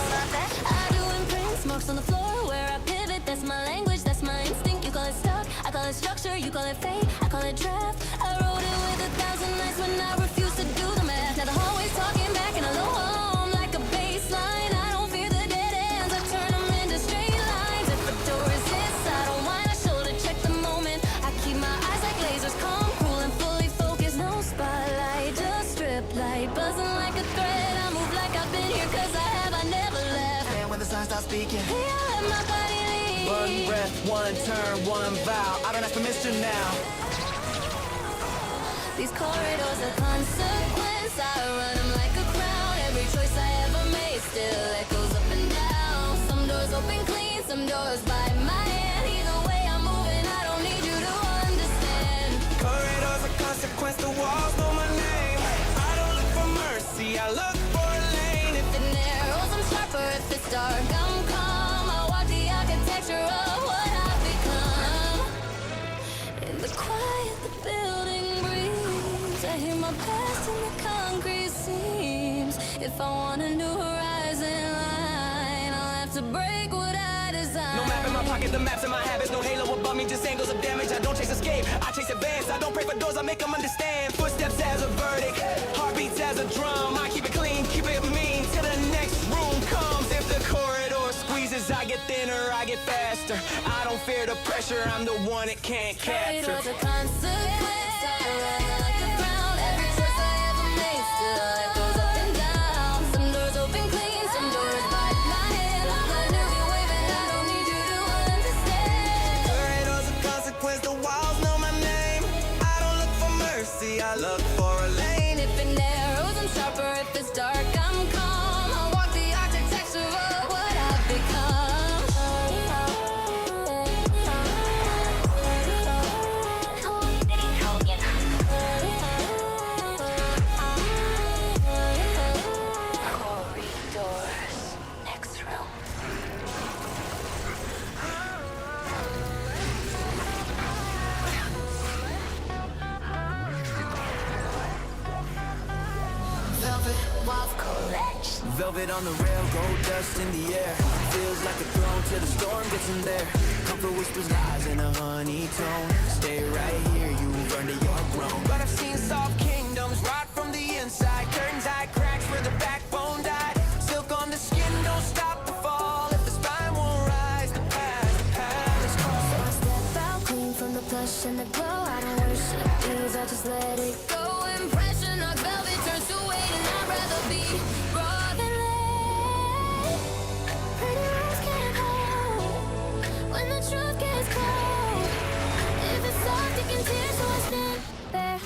I do imprints, marks on the floor where I pivot. That's my language, that's my instinct. You call it stuck, I call it structure. You call it fate, I call it draft. I wrote it with 1,000 nights when I refused to do the math. Now the hallway's talking back and I low home like a bass line. I don't fear the dead ends, I turn them into straight lines. If a door resists, I don't mind. I shoulder check the moment. I keep my eyes like lasers, calm, cool and fully focused. No spotlight, just strip light, buzzing like a thread. I move like I've been here 'cause I never left. And when the sign stops speaking, Hey, I let my body lead. one breath, one turn, one vow. I don't ask permission now. These corridors are consequence. I run them like a crown. Every choice I ever made still echoes up and down. Some doors open clean, some doors by my hand. Either way I'm moving, I don't need you to understand. Corridors are consequence, the walls know my name. I don't look for mercy, I look for a lane. If it narrows, I'm sharper. If it's dark, I'm calm. I walk the architecture of what I've become. In the quiet, the building breathes. I hear my past in the concrete seams. If I want a new horizon line, I'll have to break what I design. No map in my pocket, the maps in my habits. No halo above me, just angles of damage. I don't chase escape, I chase advance. I don't pray for doors, I make them understand. Footsteps as a verdict, heartbeats as a drum. I keep it clean, keep it mean, till the next room comes. If the corridor squeezes, I get thinner, I get faster. I don't fear the pressure, I'm the one it can't capture. Corridors are consequence. I run like a crown. Every choice I ever made still echoes up and down. Some doors open clean, some doors by my hand. I'm glad to be waving. I don't need you to understand. Corridors are consequence, the walls know my name. I don't look for mercy, I look for a lane. If it narrows, I'm sharper. If it's dark, I'm calm. I walk the architecture of what I've become. velvet on the rail, gold dust in the air. Feels like a throne till the storm gets in there. Comfort whispers lies in a honey tone. Stay right here, you earned it, you're grown. But I've seen soft kingdoms rot from the inside. Curtains hide cracks where the backbone died. Silk on the skin, don't stop the fall. If the spine won't rise, the path is called. So I step out clean from the plush and the glow. I don't worship these, I just let it go. Impression of velvet turns to weight, and I'd rather be raw than laid. Pretty lies can't hold when the truth gets cold. If it's soft, it can tear, so I stand there.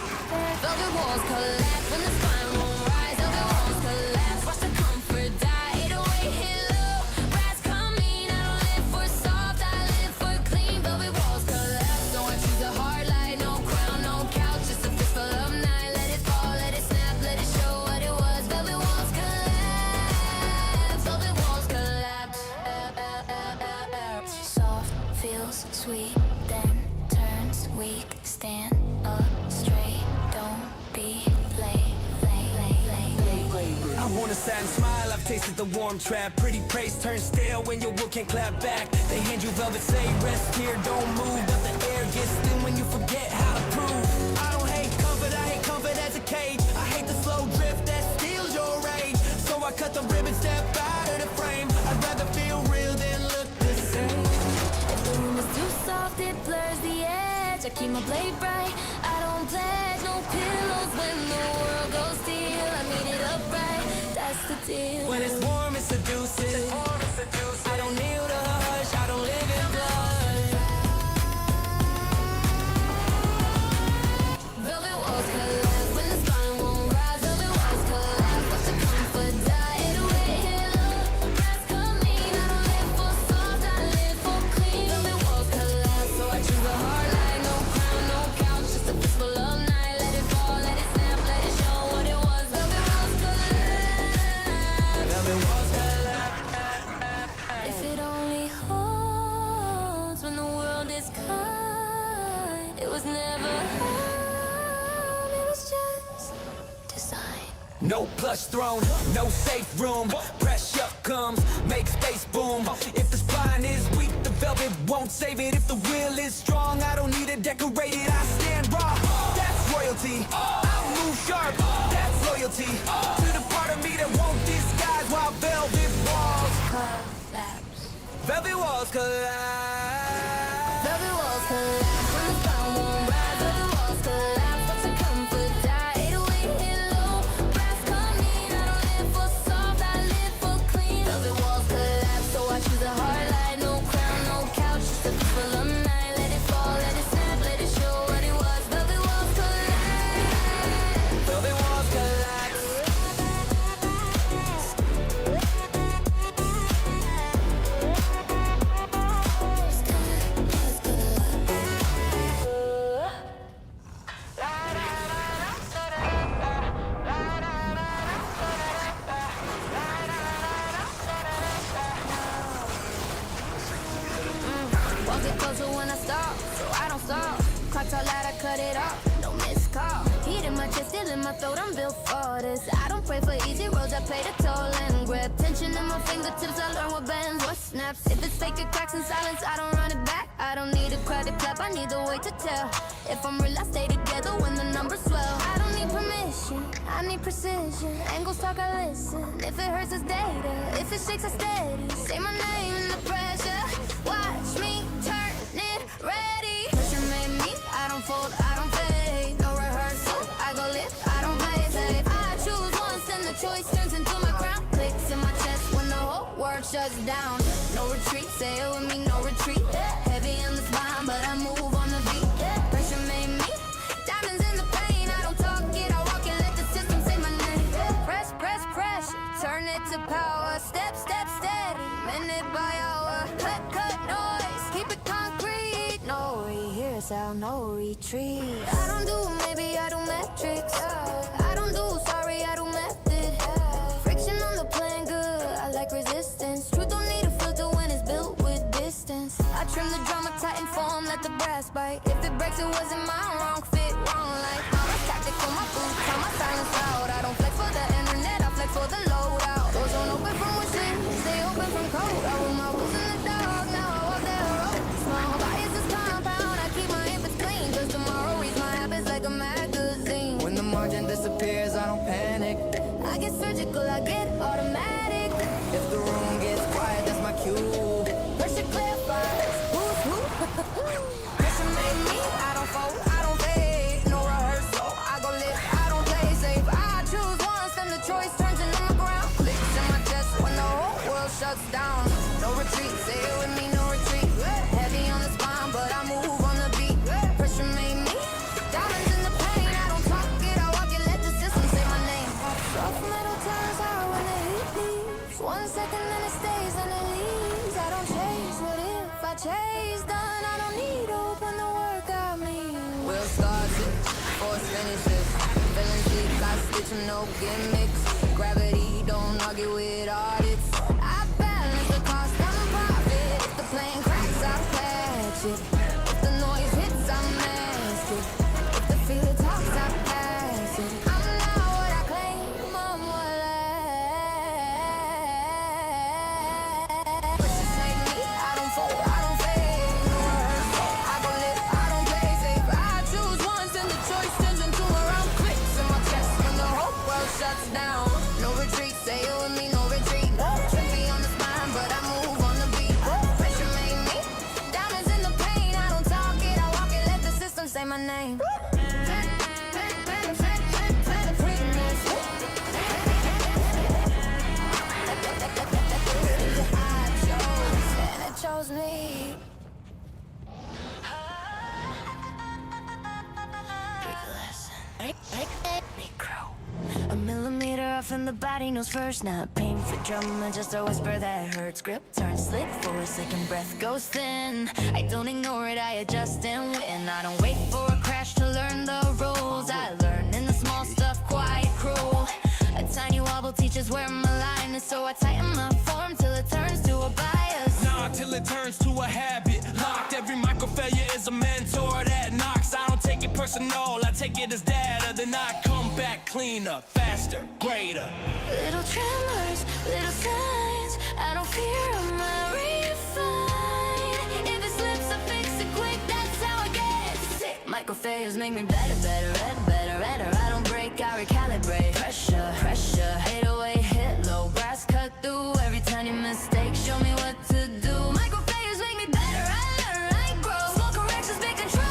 Velvet walls collapse when the spine won't rise. Velvet walls collapse, watch the comfort die. 808 hit low, rise come mean. I don't live for soft, I live for clean. Velvet walls collapse, so I choose a hard light. No crown, no couch, just a fistful of night. Let it fall, let it snap, let it show what it was. Velvet walls collapse, velvet walls collapse. Soft feels sweet, then turns weak. Stand up straight, don't be late. I want a satin smile, I've tasted the warm trap. Pretty praise turns stale when your will can't clap back. They hand you velvet, say rest here, don't move. But the air gets thin when you forget how to prove. I don't hate comfort, I hate comfort as a cage. I hate the slow drift that steals your rage. So I cut the ribbon, step out of the frame. I'd rather feel real than look the same. If the room is too soft, it blurs the edge. I keep my blade bright, I don't pledge no pillows when the world goes still. I need it upright, that's the deal. When it's warm, it's seducing. I don't kneel to hush, I don't live in blood. Velvet walls collapse when the spine won't rise. Velvet walls collapse, watch the comfort die. 808 hit low, rise come mean. I don't live for soft, I live for clean. Velvet walls collapse, so I choose a hard light. No crown, no couch, just a fistful of night. Let it fall, let it snap, let it show what it was. Velvet walls collapse, Velvet walls collapse. if it only holds when the world is kind. It was never home, it was just design. No plush throne, no safe room. Pressure comes, make space boom. If the spine is weak, the velvet won't save it. If the will is strong, I don't need it decorated. I stand raw, that's royalty. I move sharp, that's loyalty. To the part of me that won't disguise while velvet walls Collapse. Velvet walls collapse. Velvet walls collapse when the spine won't rise. Velvet walls collapse, watch the comfort die. 808 hit low, rise come mean. I don't live for soft, I live for clean. Velvet walls collapse, so I choose a hard light. No crown, no couch, just a fistful of night. Let it fall, let it snap, let it show what it was. Velvet walls collapse. Velvet walls collapse. Walk it closer when I stop, so I don't stop. Clock all loud, I cut it off, no missed call. Heat in my chest, still in my throat, I'm built for this. I don't pray for easy roads, I pay the toll and grip. Tension in my fingertips, I learn what bends, what snaps. If it's fake, it cracks in silence, I don't run it back. I don't need a credit clap, I need the weight to tell. If I'm real, I stay together when the numbers swell. I don't need permission, I need precision. Angles talk, I listen. If it hurts, it's data. If it shakes, I steady. Say my name in the pressure. Watch me turn it ready. Pressure made me, I don't fold, I don't fade. No rehearsal, I go live, I don't play safe. I choose once and the choice turns into my crown. Clicks in my chest when the whole world shuts down. No retreat, say it with me, no retreat. Heavy in the spine, but I move on the beat. Pressure made me, diamonds in the pain. I don't talk it, I walk it, let the system say my name. Press, press, pressure, turn it to power. Step, step, steady, minute by hour. Cut, cut, noise, keep it concrete. No rehearsal, no retreat. I don't do, maybe I do metrics. I don't do, sorry, I do method. Friction on the plan, good, I like resistance. Truth don't need a filter when it's built with distance. I trim the drama, tighten form, let the brass bite. If it breaks, it wasn't my wrong fit, wrong life. I'm a tactic for my boots, on my silence loud. I don't flex for the internet, I flex for the loadout. Doors don't open cold. I roll my boots in the dark, now I walk that road. Small biases compound, I keep my habits clean. Cause tomorrow reads my habits like a magazine. When the margin disappears, I don't panic. I get surgical, I get automatic. If the room gets quiet, that's my cue. Pressure clarifies, who's who? Pressure made me, I don't fold, I don't fade. No rehearsal, I go live, I don't play safe. I choose once, then the choice turns into my ground. Clicks in my chest when the whole world shuts down. No retreat, say it with me, no retreat. Heavy on the spine, but I move on the beat. Pressure made me, diamonds in the pain. I don't talk it, I walk it, let the system say my name. Soft metal turns hard when the heat leaves. 1 second then it stays and it leaves. I don't chase, what if I chase done? I don't need hope when the work got me. We'll start it, force finishes. Feeling deep, I stitch them, no gimmicks. Gravity, don't argue with audits. I balance the cost and the profit. If the plane cracks, I patch it. If the noise hits, I mask it. If the feeling talks, I pass it. I'm not what I claim, I'm what I am. Pressure made me, I don't fold, I don't fade. No rehearsal, I go live, I don't play safe. I choose once and the choice turns into a round. Clicks in my chest when the whole world shuts down. No retreat, say it with me, no retreat. Trippy on the spine, but I move on the beat. Pressure made me, diamonds in the pain. I don't talk it, I walk it, let the system say my name. I chose me. A millimeter off and the body knows first. Not pain for drama, just a whisper that hurts. Grip turns slick for a second, breath goes thin. I don't ignore it, I adjust and win. I don't wait for a crash to learn the rules. I learn in the small stuff, quiet, cruel. A tiny wobble teaches where my line is, so I tighten my form till it turns to a bias. Nah, till it turns to a habit. Locked, every micro failure is a mentor that knocks. I don't take it personal, I take it as data. Then I come back cleaner, faster, greater. Little tremors, little signs. I don't fear them, I refine. If it slips, I fix it quick, that's how I get sick. Micro failures make me better, better, better, better. I don't break, I recalibrate. Pressure, pressure, 808 hit low. Brass cut through every tiny mistake. Show me what to do. Micro failures make me better, I learn, I grow. Small corrections, big control.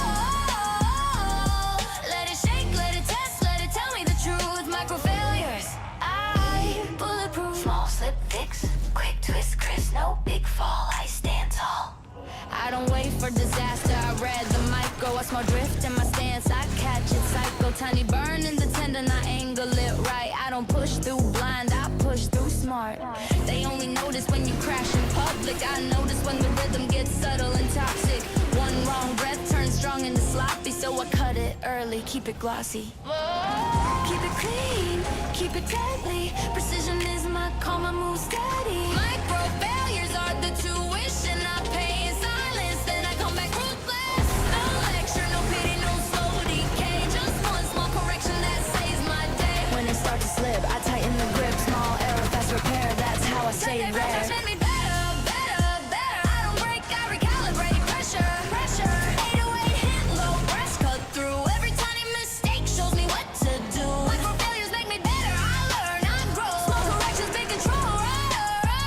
Let it shake, let it test, let it tell me the truth. Micro failures, I bulletproof. Small slip fix, quick twist, Chris, no big fall. I stand tall. I don't wait for disaster, I read the micro. I small drift in my stance, I catch it psycho. Tiny burn in the tendon, I angle it right. I don't push through blind, I push through smart. They only notice when you crash in public. I notice when the rhythm gets subtle and toxic. One wrong breath turns strong into sloppy, so I cut it early, keep it glossy. Keep it clean, keep it deadly. Precision is my calm, I move steady. Micro failures are the tuition I pay in silence, then I come back ruthless. No lecture, no pity, no slow decay. Just one small correction that saves my day. When it starts to slip, I tighten the grip. Small error, fast repair, that's how I stay rare. Made me better, better, better. I don't break, I recalibrate. Pressure, pressure, 808 hit low. Brass cut through every tiny mistake, shows me what to do. Micro failures make me better, I learn, I grow. Small corrections, big control, right,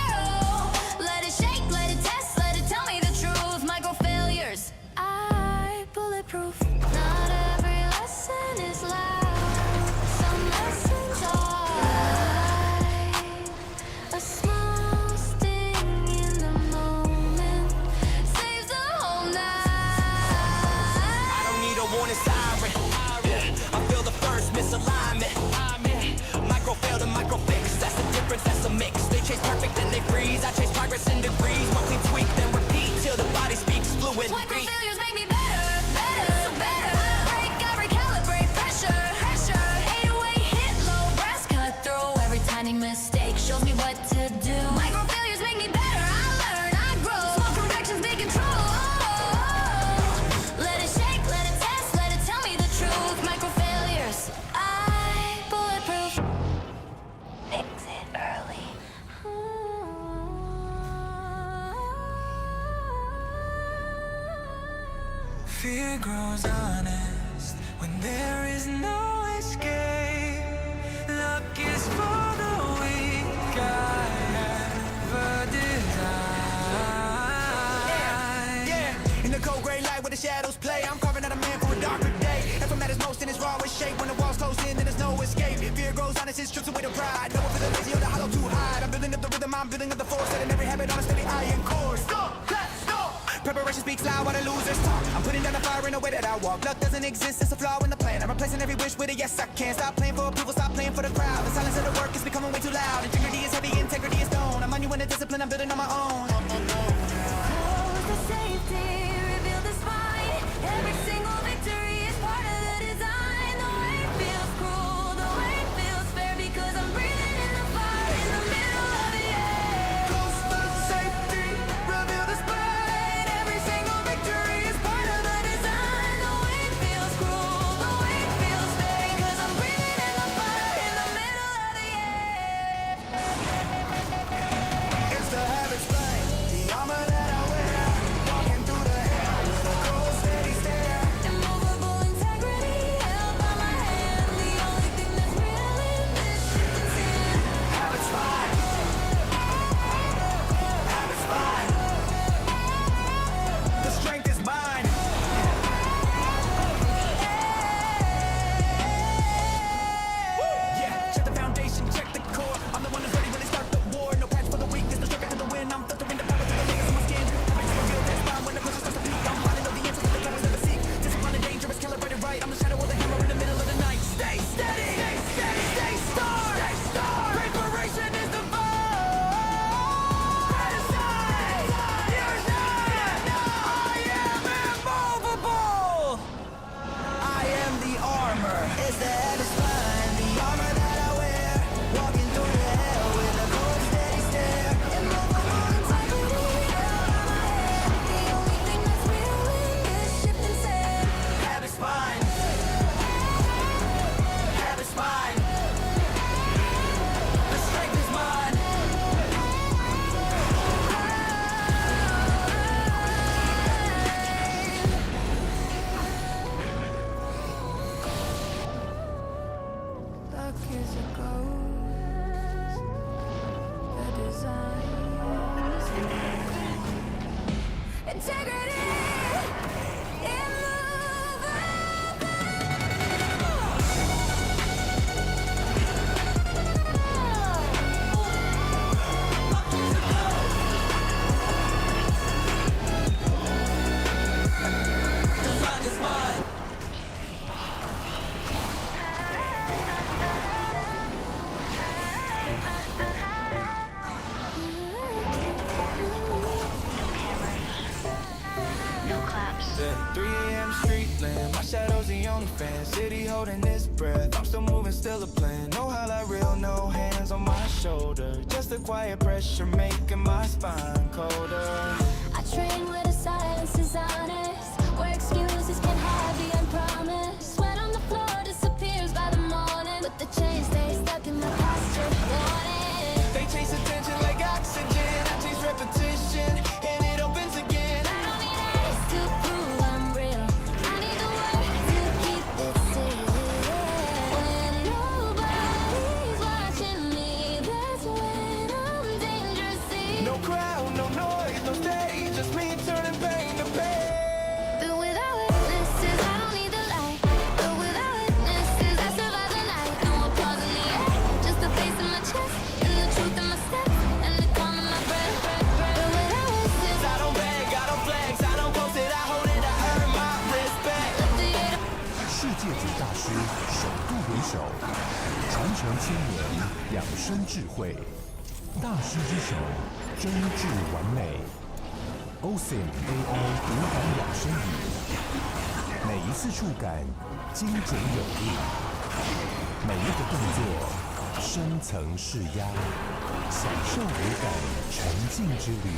Fear grows honest when there is no escape. Luck is for the weak. I have a design. Yeah. In the cold gray light where the shadows play, I'm carving out a man for a darker day. If I'm at his most in his rawest shape, when the walls close in, then there's no escape. Fear grows honest, it strips away the pride. No one for the lazy or the hollow to hide. I'm building up the rhythm, I'm building up the force, setting every habit on a steady iron course. Let's go. Preparation speaks loud while the losers talk. I'm putting down the fire in the way that I walk. Luck doesn't exist, it's a flaw in the plan. I'm replacing every wish with a yes I can. Stop playing for approval, stop playing for the crowd. The silence of the work is becoming way too loud. Integrity is heavy, integrity is stone. I'm on you in the discipline, I'm building on my own. Close the safety, reveal the spine. Every single victory is part of the design. The way feels cruel, the way feels fair, because I'm breathing in the fire in the middle of the air. Close the safety, reveal the spine. Every single victory is part of the design. The way feels cruel, the way feels fair, because I'm breathing in the fire in the middle of the air. It's the habit spine, the armor that I wear. Walking through the air with a cold steady stare. Immovable integrity held by my hand. The only thing that's real in this ship is in. Habit spine. Habit spine. The strength is mine. Yeah, check the foundation, check the core. I'm the one who's ready when they start the war. No patch for the weakness, no struggle to the win. I'm filtering the power to the layers of my skin. Habits reveal that spine when the pressure starts to peak. I'm finding all the answers that the powers never seek. Discipline and dangerous, calibrated right. I'm the shadow of the hammer in the middle of the night. Stay steady, stay steady, stay star, stay star. Preparation is the vote. I am the armor. It's the habit spine, the armor that I wear. Walking through the hell with a cold steady stare. Immovable integrity held by my hand. The only thing that's real in this ship is in. Habit spine. Habit spine. The strength is mine. Luck is a ghost. The design is integrity. No claps. 3 a.m. street lamp, my shadow's a young fan. City holding its breath, I'm still moving, still a plan. No highlight reel, no hands on my shoulder. Just a quiet pressure making my spine colder. I train where the silence is honest, where excuses can hide the unpromised. Sweat on the floor disappears by the morning, but the chain stays stuck in my posture. Warning. They chase attention like oxygen, I chase repetition, and it opens again. I don't need eyes to prove I'm real. I need the work to keep it safe. When nobody's watching me, that's when I'm dangerously. No crowd, no noise, no stage, just me turning pain to pain. But without witnesses, I don't need the light. But without witnesses, I survive the night. No more pause in the air, just the bass in my chest, and the truth in my steps, and the calm in my breath. But without witnesses, I don't beg, I don't flex, I don't post it, I hold it, I earn my respect. let the hate 世界级大师首度为手，传承千年养生智慧，大师之手，真挚完美。OSIM AI 无感养生椅，每一次触感精准有力，每一个动作深层释压，享受无感沉浸之旅。